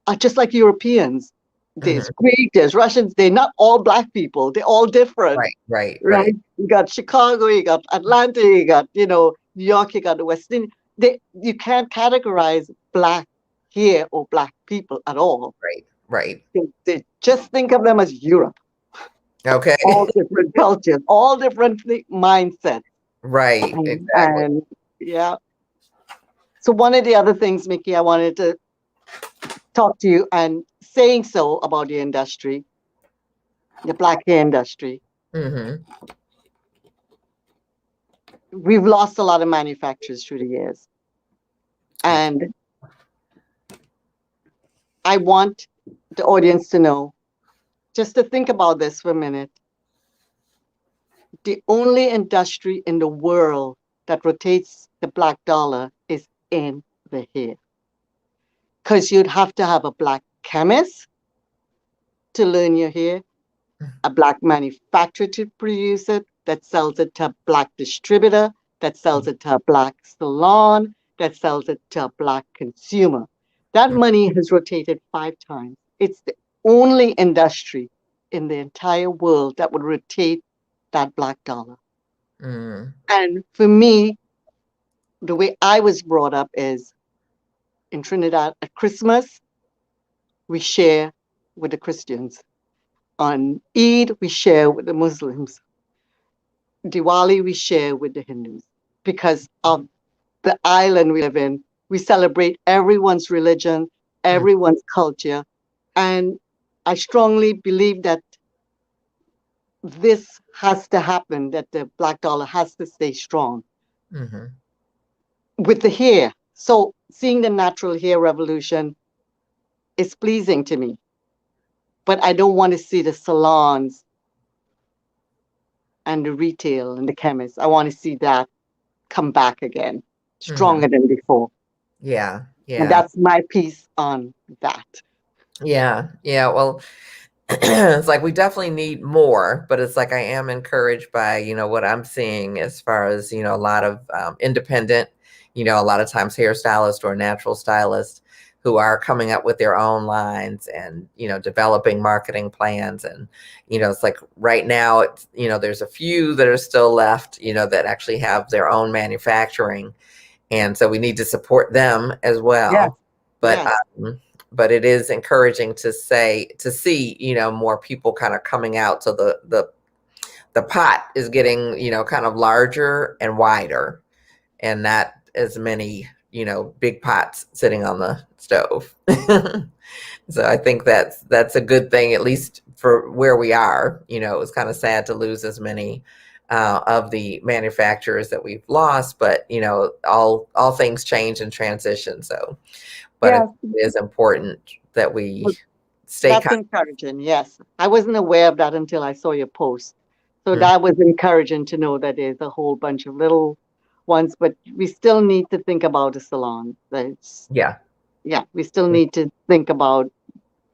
are just like Europeans. There's Mhm. Greek, there's Russians. They're not all Black people. They're all different, Right, right, right. right? You got Chicago, you got Atlanta, you got New York, you got the West Indies. You can't categorize Black here or Black people at all. Right, right. They just think of them as Europe, Okay. all different cultures, all different mindsets, Right, and, exactly. and yeah. So one of the other things, Miki, I wanted to talk to you and saying so about the industry, the Black hair industry. Mhm. We've lost a lot of manufacturers through the years, and I want the audience to know, just to think about this for a minute. The only industry in the world that rotates the Black dollar is in the hair. Because you'd have to have a Black chemist to learn your hair, a Black manufacturer to produce it, that sells it to a Black distributor, that sells it to a Black salon, that sells it to a Black consumer. That money has rotated 5 times. It's the only industry in the entire world that would rotate that Black dollar. Mhm. And for me, the way I was brought up is in Trinidad at Christmas, we share with the Christians. On Eid, we share with the Muslims. Diwali, we share with the Hindus. Because of the island we live in, we celebrate everyone's religion, everyone's culture. And I strongly believe that this has to happen, that the black dollar has to stay strong. With the hair. So seeing the natural hair revolution is pleasing to me. But I don't want to see the salons and the retail and the chemists. I want to see that come back again, stronger than before. Yeah. Yeah. And that's my piece on that. Yeah. Yeah. Well, it's like we definitely need more, but it's like I am encouraged by, you know, what I'm seeing as far as, you know, a lot of independent, you know, a lot of times hairstylists or natural stylists who are coming up with their own lines and, you know, developing marketing plans. And, you know, it's like right now, it's, you know, there's a few that are still left, you know, that actually have their own manufacturing. And so we need to support them as well. Yes. But, Yes. But it is encouraging to see, you know, more people kind of coming out. So the pot is getting, you know, kind of larger and wider, and not as many, you know, big pots sitting on the stove. So I think that's a good thing, at least for where we are. You know, it was kind of sad to lose as many of the manufacturers that we've lost, but you know, all things change and transition. So, but Yes. it is important that we stay. That's encouraging. Yes, I wasn't aware of that until I saw your post. So Mhm. that was encouraging to know that there's a whole bunch of little ones, but we still need to think about the salon. Yeah. Yeah, we still need to think about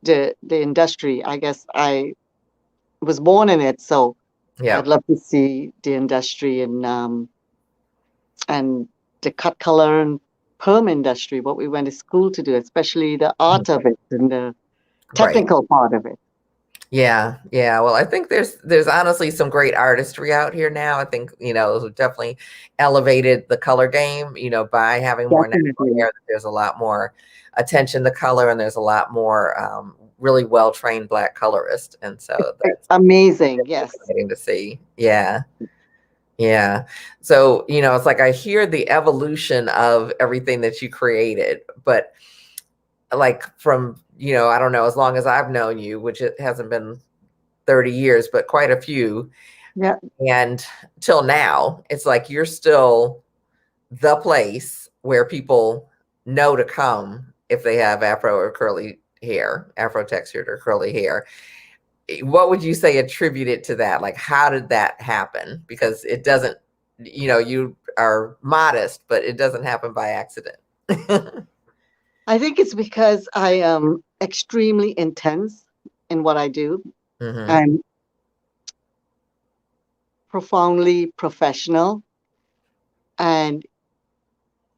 the industry. I guess I was born in it, so Yeah. I'd love to see the industry and the cut color and perm industry, what we went to school to do, especially the art of it and the technical part of it. Yeah. Yeah. Well, I think there's honestly some great artistry out here now. I think, you know, we've definitely elevated the color game, you know, by having more natural hair. There's a lot more attention to color, and there's a lot more really well-trained black colorists. And so that's amazing. Yes. Exciting to see. Yeah. Yeah. So, you know, it's like I hear the evolution of everything that you created, but like from, you know, I don't know, as long as I've known you, which it hasn't been 30 years, but quite a few. Yeah. And till now, it's like you're still the place where people know to come if they have Afro or curly hair, Afro textured or curly hair. What would you say attributed to that? Like, how did that happen? Because it doesn't, you know, you are modest, but it doesn't happen by accident. I think it's because I am extremely intense in what I do. I'm profoundly professional. And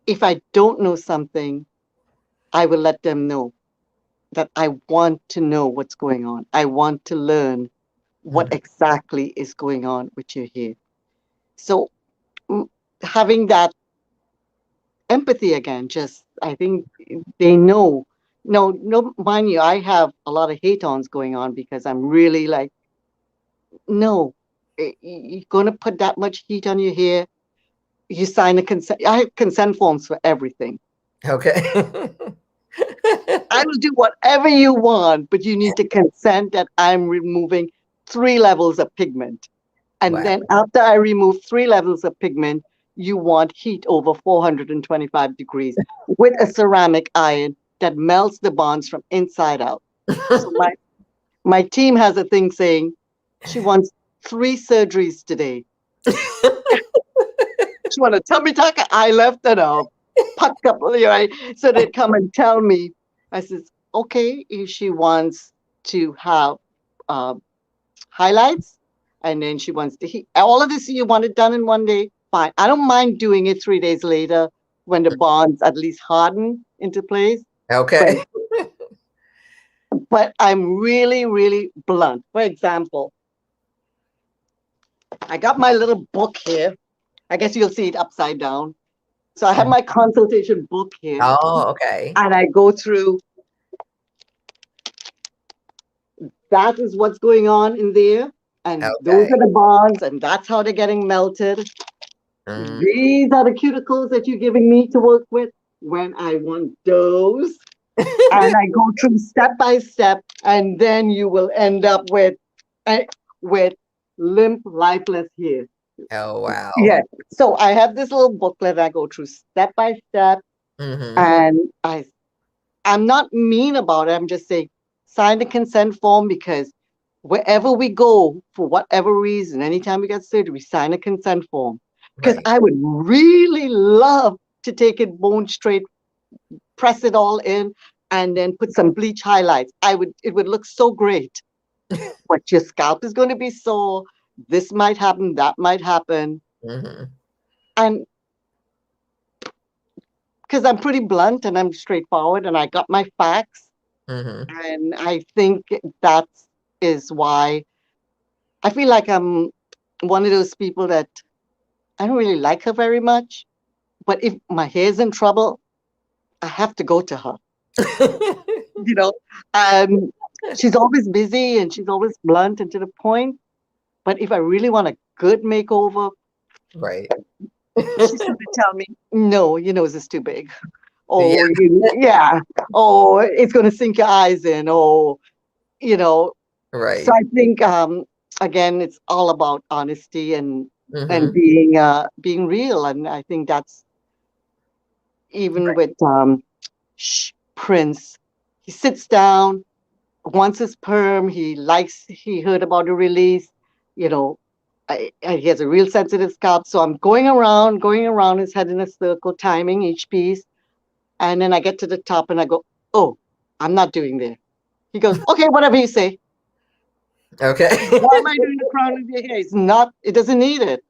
if I don't know something, I will let them know that I want to know what's going on. I want to learn what exactly is going on with your hair. So having that empathy again, just I think they know. No, mind you, I have a lot of hate-ons going on because I'm really like, no, you're gonna put that much heat on your hair. You sign a consent. I have consent forms for everything. Okay. I will do whatever you want, but you need to consent that I'm removing 3 levels of pigment. And then after I remove 3 levels of pigment, you want heat over 425 degrees with a ceramic iron that melts the bonds from inside out. So my team has a thing saying she wants 3 surgeries today. She want a tummy tuck, eye left, and a pot couple, right? So they come and tell me. I says, okay, if she wants to have highlights, and then she wants to heat all of this, you want it done in one day, fine. I don't mind doing it 3 days later when the bonds at least harden into place. Okay. But I'm really, really blunt. For example, I got my little book here. I guess you'll see it upside down. So I have my consultation book here, Oh, okay. and I go through. That is what's going on in there, and those Okay. are the bonds, and that's how they're getting melted. Mm, These are the cuticles that you're giving me to work with when I want those. And I go through step by step, and then you will end up uh, with limp, lifeless hair. oh, wow. Yeah. So I have this little booklet I go through step by step, Mm-hmm. and I'm not mean about it. I'm just saying sign the consent form because wherever we go, for whatever reason, anytime we get surgery, we sign a consent form. Because Right. I would really love to take it bone straight, press it all in, and then put some bleach highlights. It would look so great. But your scalp is going to be sore. This might happen, that might happen. Mm-hmm. And because I'm pretty blunt and I'm straightforward and I got my facts. Mm-hmm. And I think that is why I feel like I'm one of those people that I don't really like her very much. But if my hair's in trouble, I have to go to her. You know, um, she's always busy and she's always blunt and to the point. But if I really want a good makeover, Right. she's going to tell me, no, your nose is too big. Yeah. Oh, yeah. Oh, it's going to sink your eyes in. Oh, you know. So Right. I think, again, it's all about honesty and Mm-hmm. being real. And I think that's even Right. with Prince. He sits down, wants his perm. He heard about the release. You know, he has a real sensitive scalp. So I'm going around his head in a circle, timing each piece. And then I get to the top and I go, oh, I'm not doing there. He goes, okay, whatever you say. Okay. Why am I doing the crown of your hair? It doesn't need it.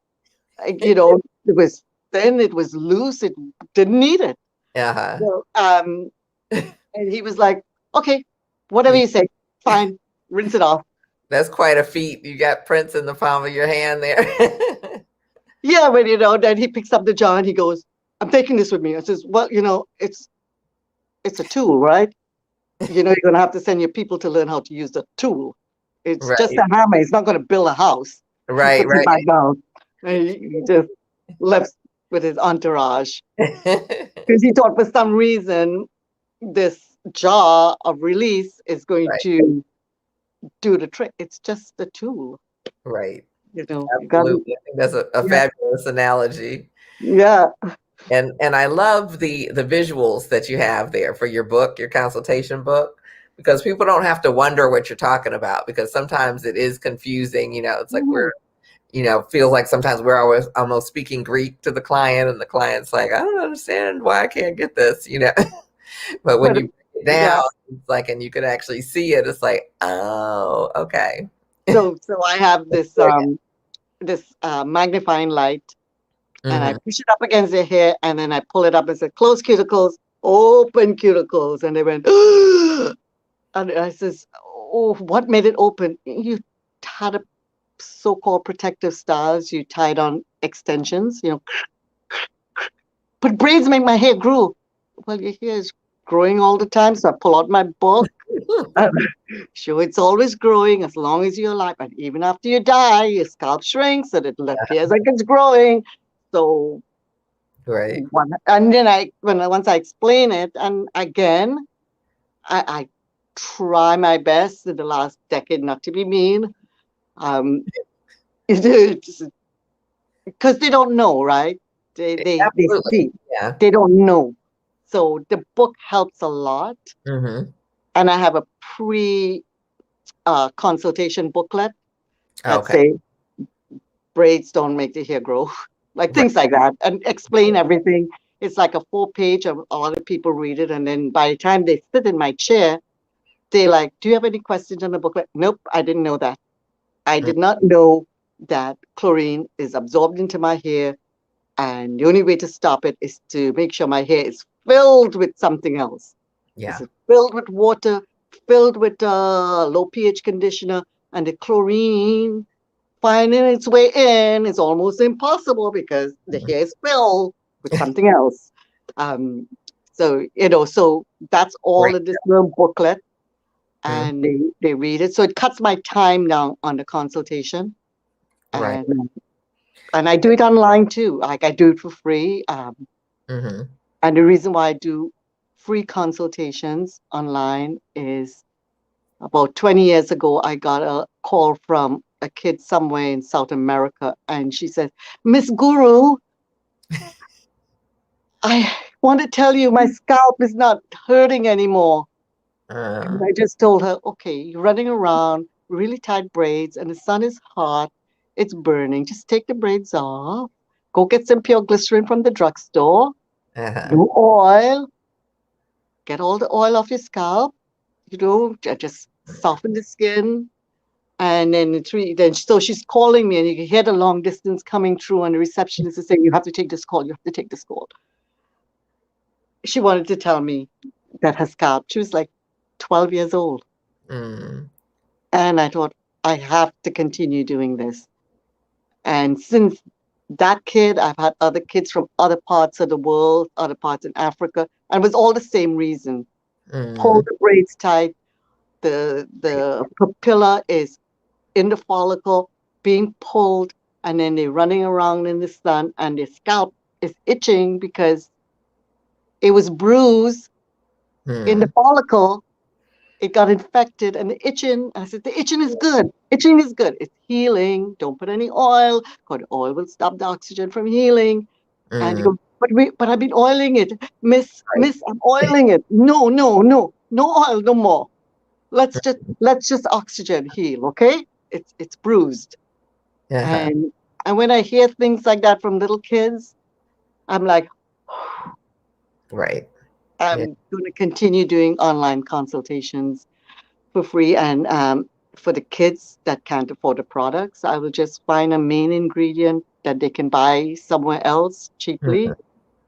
It was thin, it was loose, it didn't need it. Uh-huh. So, and he was like, okay, whatever you say, fine, rinse it off. That's quite a feat. You got Prince in the palm of your hand there. Yeah, but then he picks up the jar and he goes, I'm taking this with me. I says, well, it's a tool, right? You're gonna have to send your people to learn how to use the tool. It's just Right. a hammer, it's not gonna build a house. He Right. puts it Right. back down. And he just left with his entourage. Because he thought for some reason this jar of release is going Right. to do the trick. It's just a tool. Right. You got to, Absolutely. I think that's a yeah, fabulous analogy. yeah. And I love the visuals that you have there for your book, your consultation book, because people don't have to wonder what you're talking about because sometimes it is confusing. It's like Mhm. feels like sometimes we're always almost speaking Greek to the client and the client's like, I don't understand why I can't get this. But when But you break it down, yeah, it's like, and you can actually see it, it's like, oh, okay. so I have this magnifying light, and I Hmm. push it up against their hair, and then I pull it up and say, close cuticles, open cuticles, and they went, and I says, oh, what made it open? You had a so-called protective styles. You tied on extensions, but braids make my hair grow. Well, your hair is growing all the time, so I pull out my book. I'm sure, it's always growing as long as you're alive. And even after you die, your scalp shrinks and it appears like it's growing. So, Right. and then once I explain it, and again, I try my best in the last decade not to be mean. Um, because they don't know, right? They Absolutely. see, Yeah. they don't know. So the book helps a lot, Hmm. and I have a pre consultation booklet that Okay. say braids don't make the hair grow, like Right. things like that, and explain everything. It's like a 4 page. A lot of people read it, and then by the time they sit in my chair, they like, "Do you have any questions on the booklet?" Nope, I didn't know that. I Mm. did not know that chlorine is absorbed into my hair. And the only way to stop it is to make sure my hair is filled with something else. Is Yeah. it filled with water, filled with low pH conditioner, and the chlorine finding its way in is almost impossible because the Mhm. hair is filled with something else. So, you know, so that's all in this little booklet, and they read it. So it cuts my time down on the consultation. Right. And I do it online too. Like I do it for free. And the reason why I do free consultations online is about 20 years ago, I got a call from a kid somewhere in South America, and she said, Miss Guru, I want to tell you my scalp is not hurting anymore. And I just told her, okay, you're running around, really tight braids, and the sun is hot, it's burning. Just take the braids off, go get some pure glycerin from the drugstore, do oil, get all the oil off your scalp, you know, just soften the skin. And then so she's calling me, and you can hear the long distance coming through, and the receptionist is saying, you have to take this call, you have to take this call. She wanted to tell me that her scalp, she was like 12 years old. And I thought, I have to continue doing this. And since that kid, I've had other kids from other parts of the world, other parts in Africa, and it was all the same reason. Pull the braids tight. The papilla is in the follicle, being pulled, and then they're running around in the sun, and their scalp is itching because it was bruised in the follicle. It got infected, and the itching. I said, the itching is good. Itching is good. It's healing. Don't put any oil, because the oil will stop the oxygen from healing. And you go, but I've been oiling it, Miss, I'm oiling it. No oil, no more. Let's just oxygen heal, okay? It's bruised. And when I hear things like that from little kids, I'm like, right. I'm going to continue doing online consultations for free. And for the kids that can't afford the products, I will just find a main ingredient that they can buy somewhere else cheaply,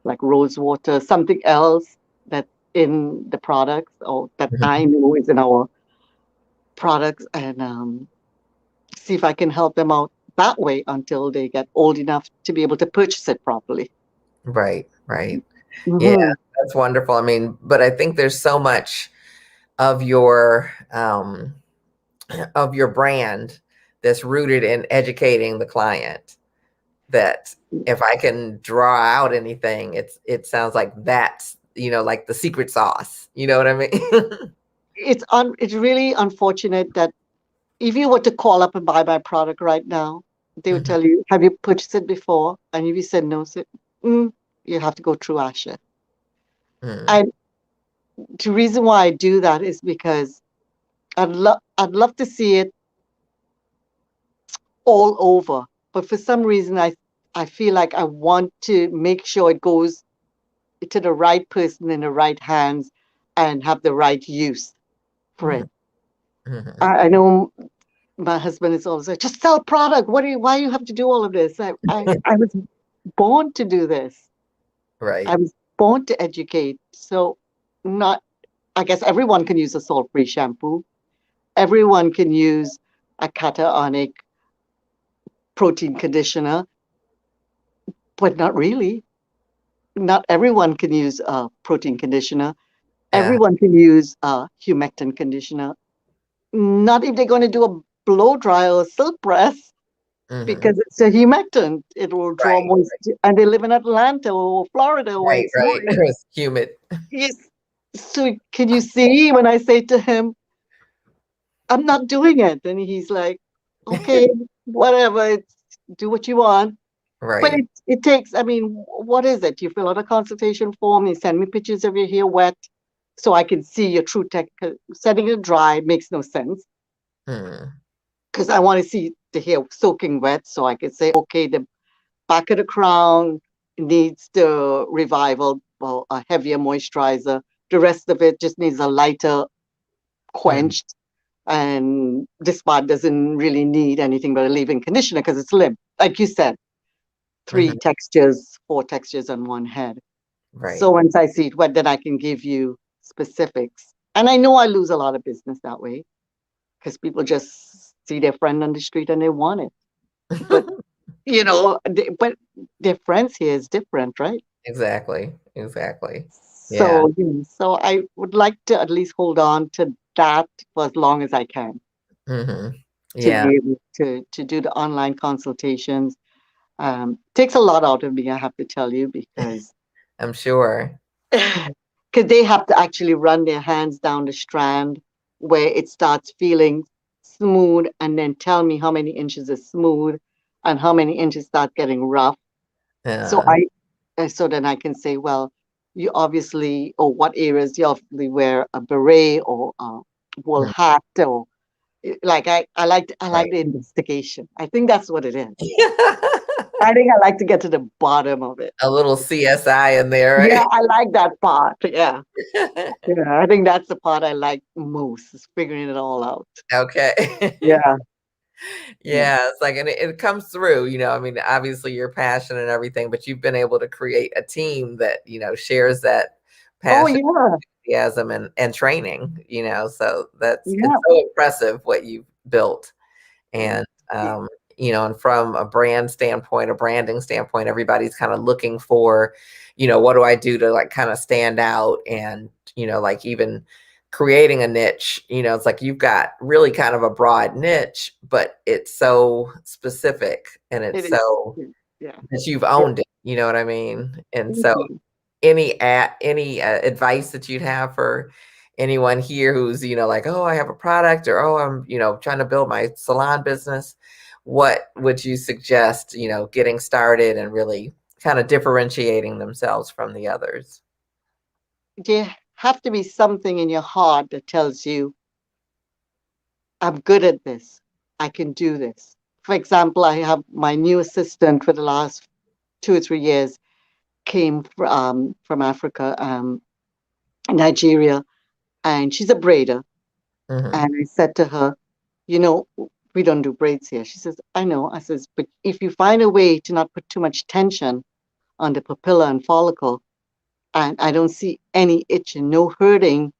like rose water, something else that's in the products or that I know is in our products, and see if I can help them out that way until they get old enough to be able to purchase it properly. Right. Yeah, that's wonderful. I mean, but I think there's so much of your brand that's rooted in educating the client that if I can draw out anything, it sounds like that's, you know, like the secret sauce. You know what I mean? It's really unfortunate that if you were to call up and buy my product right now, they would tell you, have you purchased it before? And if you said no, you have to go through Asha. And the reason why I do that is because I'd love to see it all over. But for some reason, I feel like I want to make sure it goes to the right person in the right hands and have the right use for it. I know my husband is always like, just sell product. Why you have to do all of this? I was born to do this. Right. I was born to educate. So I guess everyone can use a salt-free shampoo. Everyone can use a cationic protein conditioner, but not really. Not everyone can use a protein conditioner. Everyone can use a humectant conditioner. Not if they're going to do a blow dry or a silk press, because it's a humectant. It will draw moisture, and they live in Atlanta or Florida where it's It's humid. Yes. So can you see when I say to him, I'm not doing it, and he's like, okay, whatever, do what you want. But it takes, I mean, what is it? You fill out a consultation form, you send me pictures of your hair wet so I can see your true texture. Setting it dry makes no sense. Because I want to see the hair soaking wet so I can say, okay, the back of the crown needs the revival, well, a heavier moisturizer. The rest of it just needs a lighter quenched. And this part doesn't really need anything but a leave-in conditioner because it's limp. Like you said, 4 textures on one head. So once I see it wet, then I can give you specifics. And I know I lose a lot of business that way because people just see their friend on the street and they want it. But, but their friends here is different, right? Exactly. Yeah. So I would like to at least hold on to that for as long as I can Hmm. to Yeah, be able to do the online consultations. Takes a lot out of me, I have to tell you, because I'm sure. they have to actually run their hands down the strand where it starts feeling smooth and then tell me how many inches is smooth and how many inches start getting rough. So Yeah. I so then I can say, well, you obviously, or what areas you obviously wear a beret or a wool Mhm. hat, or like I like Right. the investigation. I think that's what it is. I think I like to get to the bottom of it. A little CSI in there, Yeah, right? I like that part. Yeah. Yeah, I think that's the part I like most, is figuring it all out. Okay. Yeah, yeah, Yeah, it's like, and it comes through, I mean, obviously your passion and everything, but you've been able to create a team that, shares that oh passion, yeah, enthusiasm, and training, so it's yeah, so impressive what you've built. yeah, And, yeah. and from a brand standpoint, a branding standpoint, everybody's kind of looking for, what do I do to like kind of stand out, and, like even creating a niche, it's like you've got really kind of a broad niche, but it's so specific, and It it's is. so Yeah, yeah, that you've yeah. owned it, you know what I mean? And Thank so you. any advice that you'd have for anyone here who's, like, oh, I have a product, or oh, I'm, trying to build my salon business, what would you suggest, getting started and really kind of differentiating themselves from the others? There have to be something in your heart that tells you, I'm good at this. I can do this. For example, I have my new assistant for the last 2 or 3 years came from Africa, Nigeria, and she's a braider. Hmm. And I said to her, you know, we don't do braids here. She says, I know. I says, but if you find a way to not put too much tension on the papilla and follicle, and I don't see any itching, no hurting,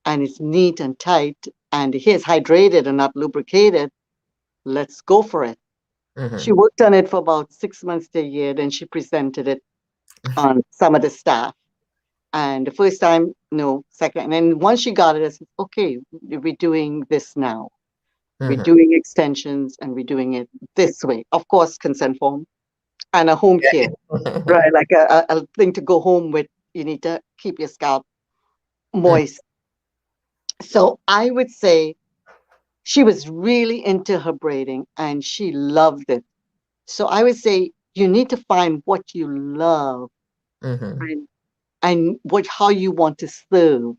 and it's neat and tight, and the hair is hydrated and not lubricated, let's go for it. She Hmm. worked on it for about 6 months to a year, then she presented it on some of the staff. And the first time, no, second. And then once she got it, I said, okay, we're doing this now. We're Hmm. doing extensions and we're doing it this way. Of course, consent form and a home care, right? Like a thing to go home with. You need to keep your scalp moist. So I would say she was really into her braiding and she loved it. So I would say you need to find what you love Hmm. and what how you want to serve.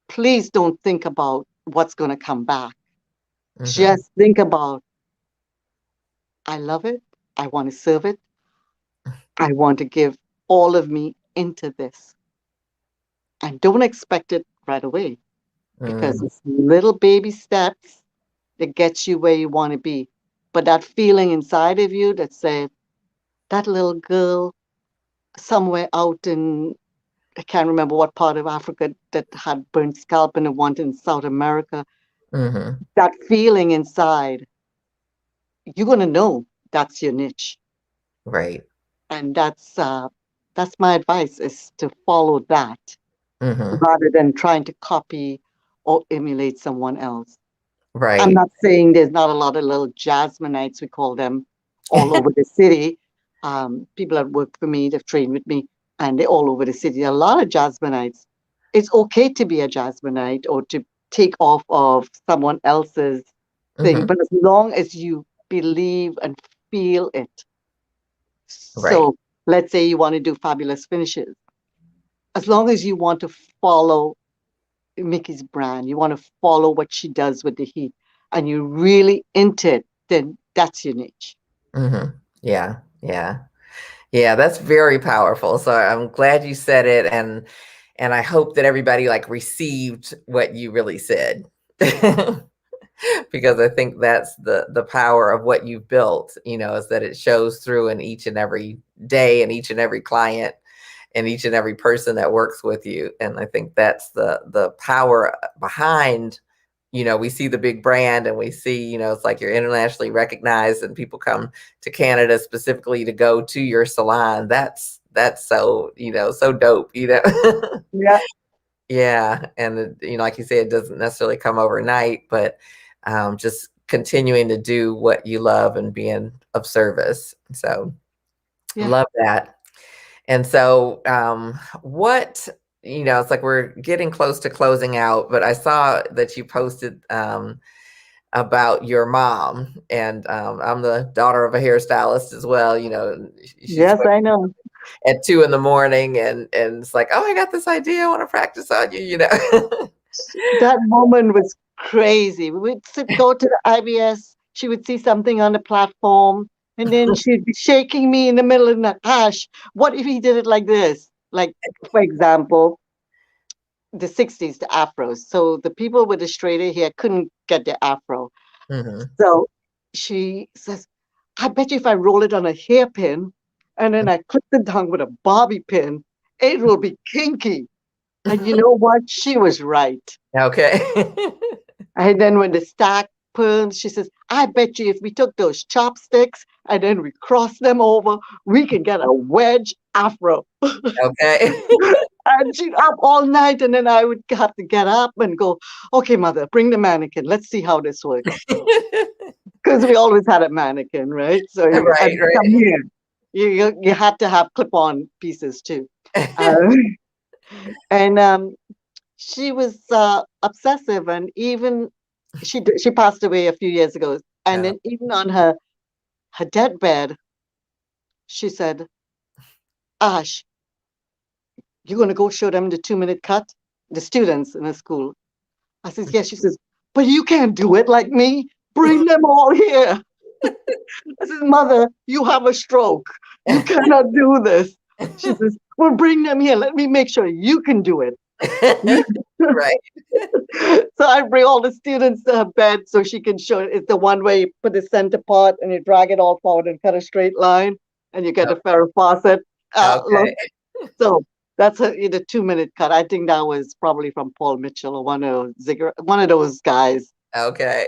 Please don't think about what's going to come back. Hmm. Just think about, I love it. I want to serve it. I want to give all of me into this. And don't expect it right away because Hmm. it's little baby steps that gets you where you want to be. But that feeling inside of you that said, that little girl somewhere out in, I can't remember what part of Africa that had burnt scalp and the one in South America, Hmm. that feeling inside, you're going to know that's your niche. Right. And that's my advice, is to follow that Hmm. rather than trying to copy or emulate someone else. I'm Right. not saying there's not a lot of little Jasmineites, we call them, all over the city. People that work for me, they've trained with me, and they're all over the city. A lot of Jasmineites. It's okay to be a Jasminite or to take off of someone else's thing, Hmm. but as long as you believe and feel it. Right. So let's say you want to do fabulous finishes. As long as you want to follow Miki's brand, you want to follow what she does with the heat, and you're really into it, then that's your niche. Hmm. Yeah. Yeah. Yeah, that's very powerful. So I'm glad you said it, and I hope that everybody like received what you really said. Because I think that's the power of what you've built, is that it shows through in each and every day, and each and every client, and each and every person that works with you. And I think that's the power behind, we see the big brand, and we see, it's like you're internationally recognized, and people come to Canada specifically to go to your salon. that's so, so dope, Yeah. Yeah. And, like you said, it doesn't necessarily come overnight, but just continuing to do what you love and being of service. So Yeah. love that. And so it's like we're getting close to closing out, but I saw that you posted about your mom, and I'm the daughter of a hairstylist as well. She's Yes, I know. at 2 in the morning, and it's like, oh, I got this idea, I want to practice on you. That moment was crazy. We would go to the IBS. She would see something on the platform, and then she'd be shaking me in the middle of the Ash, what if he did it like this? Like, for example, the 60s, the afros. So the people with the straighter hair couldn't get their afro. Mhm. So she says, I bet you if I roll it on a hairpin and then I clip it down with a bobby pin, it will be kinky. And you know what? She was right. Okay. And then when the stack perms, she says, I bet you if we took those chopsticks and then we cross them over, we can get a wedge afro. Okay. And she'd up all night, and then I would have to get up and go, okay, mother, bring the mannequin. Let's see how this works. Because we always had a mannequin, right? So Right, and come right. here. You had to have clip-on pieces too. Uh, and she was obsessive, and even she passed away a few years ago. And Yeah. then even on her deathbed, she said, Ash, you're gonna go show them the 2-minute cut, the students in the school. I says, yes. She says, but you can't do it like me. Bring them all here. I says, mother, you have a stroke. You cannot do this. She says, well, bring them here. Let me make sure you can do it. Right. So I bring all the students to her bed so she can show it. It's the one where you put the center part and you drag it all forward and cut a straight line and you get a Farrah Fawcett look. Okay. So that's the 2-minute cut. I think that was probably from Paul Mitchell or one of those guys. Okay.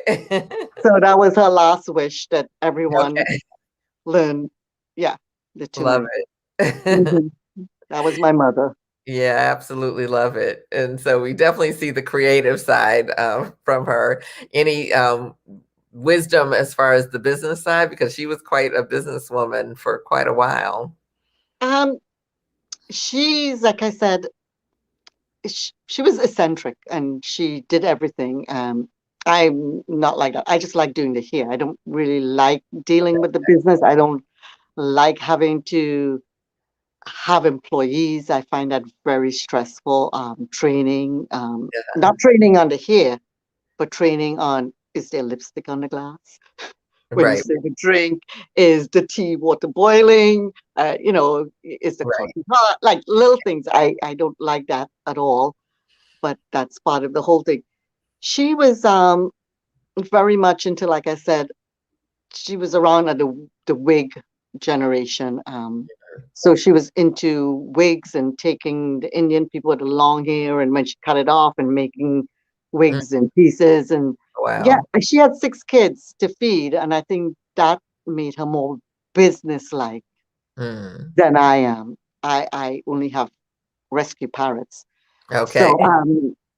So that was her last wish, that everyone Okay. learn. Yeah, the two Love minutes. it. Mhm. That was my mother. Yeah, absolutely love it. And so we definitely see the creative side from her. Any wisdom as far as the business side, because she was quite a businesswoman for quite a while. Um, she's like I said, she was eccentric and she did everything. I'm not like that. I just like doing the hair. I don't really like dealing with the business. I don't like having to have employees. I find that very stressful. Training, Yeah. not training on the hair, but training on, is there lipstick on the glass? When you Right. serve a drink, is the tea water boiling? Is the Right. coffee hot? Like little things. I don't like that at all, but that's part of the whole thing. She was very much into, like I said, she was around at the wig generation. So she was into wigs and taking the Indian people with the long hair, and when she cut it off and making Mm, wigs and pieces. And yeah, wow. she had 6 kids to feed, and I think that made her more business-like Mm. than I am. I only have rescue parrots. Okay.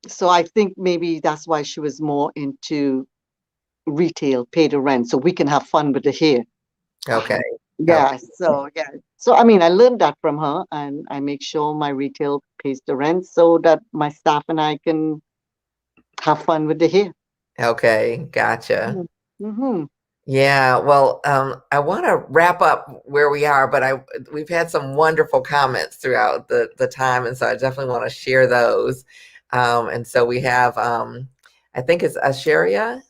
So I think maybe that's why she was more into retail, pay the rent, so we can have fun with the hair. Okay. Yeah, so yeah. So I mean, I learned that from her, and I make sure my retail pays the rent so that my staff and I can have fun with the hair. Okay. Gotcha. Mm-hmm. Yeah, well, I want to wrap up where we are, but we've had some wonderful comments throughout the time, and so I definitely want to share those. And so we have, I think it's Asheria.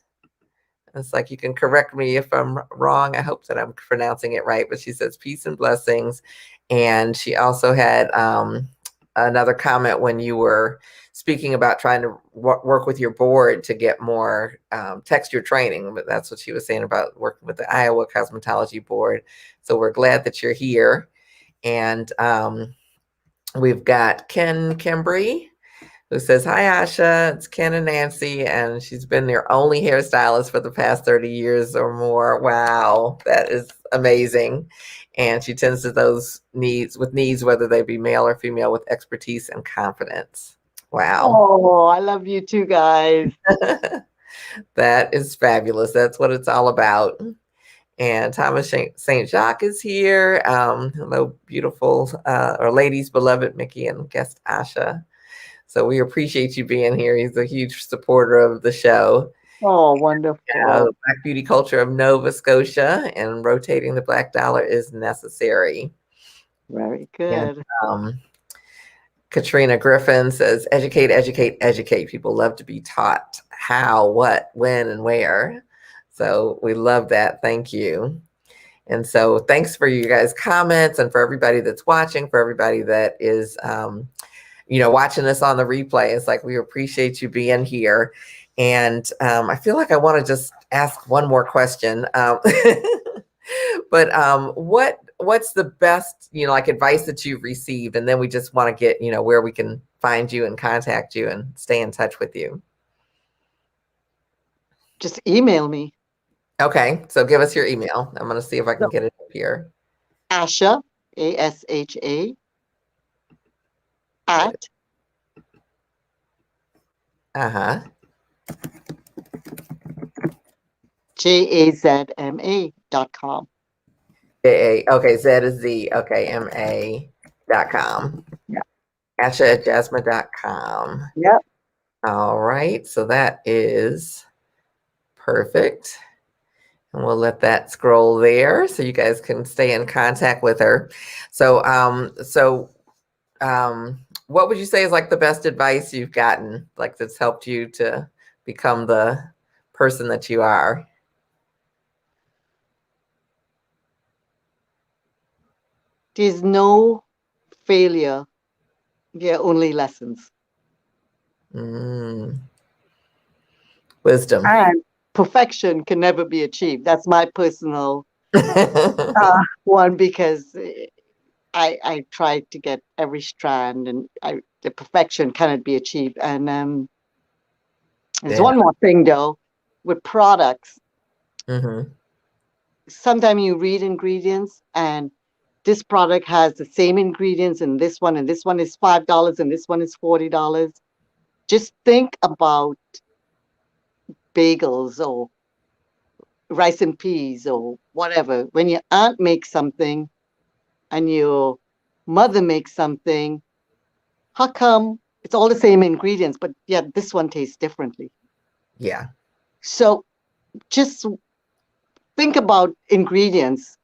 It's like, you can correct me if I'm wrong. I hope that I'm pronouncing it right, but she says peace and blessings. And she also had another comment when you were speaking about trying to work with your board to get more texture training. But that's what she was saying about working with the Iowa Cosmetology Board. So we're glad that you're here. And we've got Ken Kembry, who says, "Hi, Asha. It's Ken and Nancy, and she's been their only hairstylist for the past 30 years or more." Wow, that is amazing. And she tends to those needs, whether they be male or female, with expertise and confidence. Wow. Oh, I love you too, guys. That is fabulous. That's what it's all about. And Thomas St. Jacques is here. Hello, beautiful, or ladies, beloved Miki and guest Asha. So we appreciate you being here. He's a huge supporter of the show. Oh, wonderful. Black beauty culture of Nova Scotia, and rotating the Black dollar is necessary. Very good. And, Katrina Griffin says, educate, educate, educate. People love to be taught how, what, when, and where. So we love that. Thank you. And so thanks for you guys' comments, and for everybody that's watching, for everybody that is, watching us on the replay. It's like, we appreciate you being here. And I feel like I want to just ask one more question. But what's the best, like, advice that you've received? And then we just want to get, where we can find you and contact you and stay in touch with you. Just email me. Okay, so give us your email. I'm going to see if I can get it up here. Asha, ASHA, at JAZMA.com. Okay, Z is Z. Okay, MA.com. Yeah. Asha@jasmine.com. Yep. All right, so that is perfect. And we'll let that scroll there so you guys can stay in contact with her. So, what would you say is like the best advice you've gotten, like, that's helped you to become the person that you are? There's no failure. There are only lessons. Wisdom. And perfection can never be achieved. That's my personal one, because I tried to get every strand, and the perfection cannot be achieved. And there's one more thing though, with products. Sometimes you read ingredients, and this product has the same ingredients in this one, and this one is $5 and this one is $40. Just think about bagels or rice and peas or whatever. When your aunt makes something and your mother makes something, how come it's all the same ingredients, but yet this one tastes differently? Yeah. So just think about ingredients.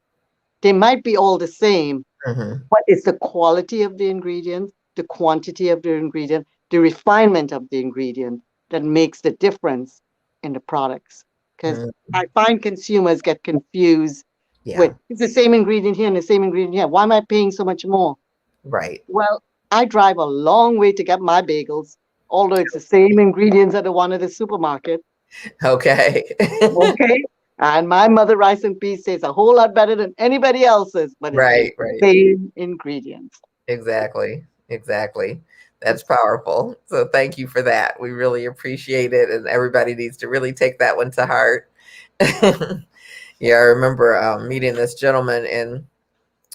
They might be all the same, but it's the quality of the ingredient, the quantity of the ingredient, the refinement of the ingredient that makes the difference in the products. Because I find consumers get confused with, it's the same ingredient here and the same ingredient here. Why am I paying so much more? Right. Well, I drive a long way to get my bagels, although it's the same ingredients at the one at the supermarket. Okay. Okay. And my mother rice and peas tastes a whole lot better than anybody else's, but it's the same ingredients. Exactly. That's powerful. So thank you for that. We really appreciate it, and everybody needs to really take that one to heart. Yeah, I remember meeting this gentleman,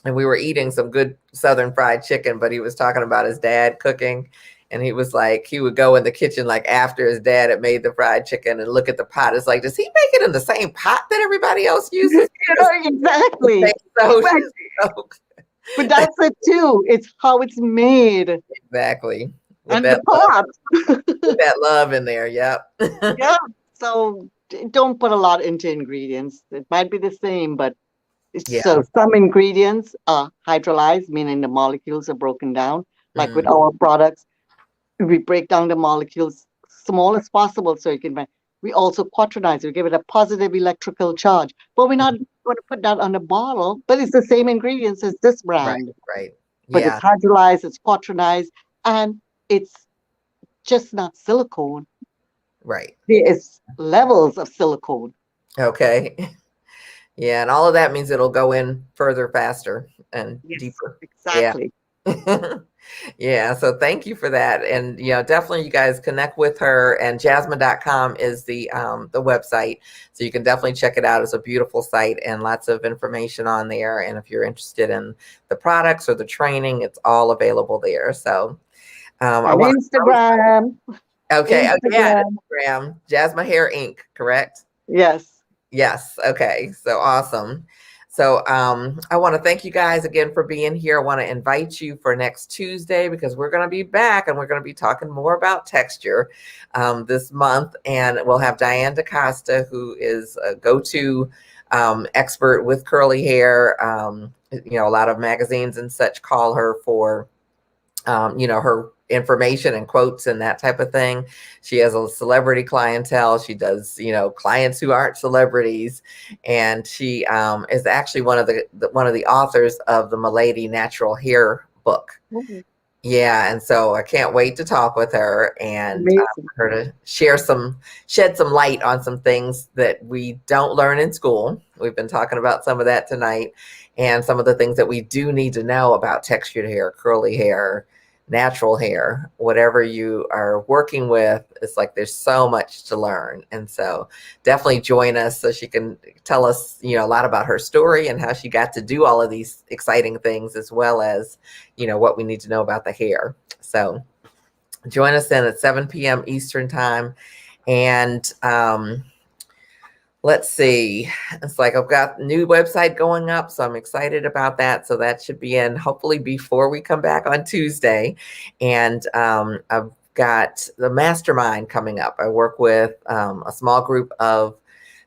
and we were eating some good Southern fried chicken, but he was talking about his dad cooking. And he was like, he would go in the kitchen like after his dad had made the fried chicken and look at the pot. It's like, does he make it in the same pot that everybody else uses? Exactly. But that's it too. It's how it's made. Exactly. And the pot. With that love in there. Yep. Yeah. So don't put a lot into ingredients. It might be the same, but so some ingredients are hydrolyzed, meaning the molecules are broken down. Like with our products, we break down the molecules small as possible so you can. We also quaternize. We give it a positive electrical charge, but we're not going to put that on the bottle. But it's the same ingredients as this brand. Right. But it's hydrolyzed, it's quaternized, and it's just not silicone. Right. There is levels of silicone. Okay. Yeah, and all of that means it'll go in further, faster, and deeper. Exactly. Yeah, so thank you for that. And definitely you guys connect with her, and jasmine.com is the website. So you can definitely check it out. It's a beautiful site and lots of information on there. And if you're interested in the products or the training, it's all available there. So I And want Instagram, okay, oh yeah, Instagram. Instagram, Jasmine Hair Inc., correct? Yes. Yes. Okay. So awesome. So I want to thank you guys again for being here. I want to invite you for next Tuesday because we're going to be back and we're going to be talking more about texture this month. And we'll have Diane DaCosta, who is a go-to expert with curly hair. A lot of magazines and such call her for her information and quotes and that type of thing. She has a celebrity clientele. She does, clients who aren't celebrities, and she is actually one of the authors of the Milady Natural Hair book. Mhm. Yeah, and so I can't wait to talk with her and Amazing. her to shed some light on some things that we don't learn in school. We've been talking about some of that tonight, and some of the things that we do need to know about textured hair, curly hair, natural hair, whatever you are working with. It's like there's so much to learn, and so definitely join us so she can tell us, a lot about her story and how she got to do all of these exciting things, as well as what we need to know about the hair. So join us then at 7 p.m. Eastern time. And let's see, it's like I've got a new website going up, so I'm excited about that. So that should be in hopefully before we come back on Tuesday. And I've got the mastermind coming up. I work with a small group of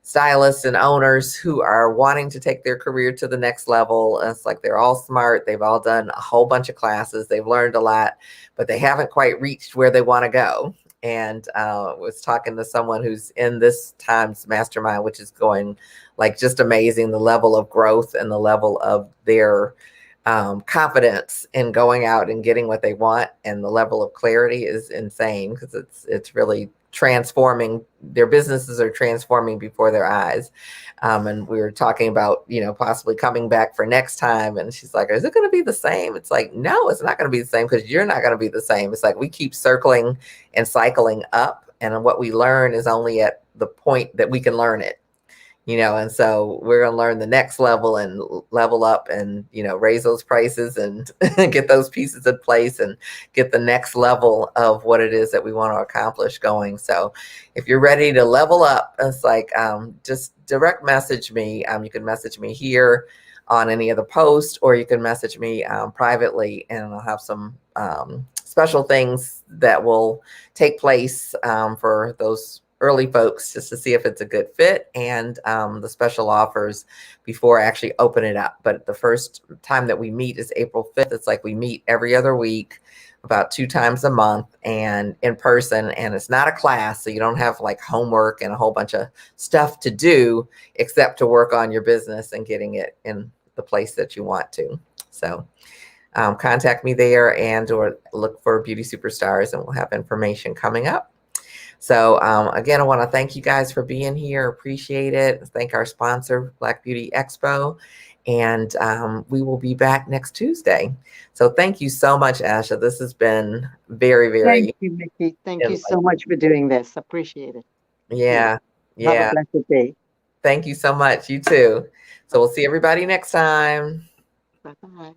stylists and owners who are wanting to take their career to the next level. It's like they're all smart. They've all done a whole bunch of classes. They've learned a lot, but they haven't quite reached where they want to go. And was talking to someone who's in this time's mastermind, which is going like just amazing. The level of growth and the level of their confidence in going out and getting what they want, and the level of clarity is insane because it's really transforming. Their businesses are transforming before their eyes. And we were talking about, possibly coming back for next time. And she's like, is it going to be the same? It's like, no, it's not going to be the same because you're not going to be the same. It's like we keep circling and cycling up. And what we learn is only at the point that we can learn it. And so we're going to learn the next level and level up and, raise those prices and get those pieces in place and get the next level of what it is that we want to accomplish going. So if you're ready to level up, it's like, just direct message me. You can message me here on any of the posts, or you can message me privately, and I'll have some special things that will take place for those early folks, just to see if it's a good fit, and the special offers before I actually open it up. But the first time that we meet is April 5th. It's like we meet every other week, about 2 times a month, and in person. And it's not a class, so you don't have like homework and a whole bunch of stuff to do except to work on your business and getting it in the place that you want to. So contact me there, and or look for Beauty Superstars, and we'll have information coming up. So again, I want to thank you guys for being here. Appreciate it. Thank our sponsor, Black Beauty Expo. And we will be back next Tuesday. So thank you so much, Asha. This has been very, very Thank you, Miki. Thank you so enlightening. much for doing this. Appreciate it. Thanks. Yeah. Have a Yeah. blessed day. Thank you so much. You too. So we'll see everybody next time. Bye bye.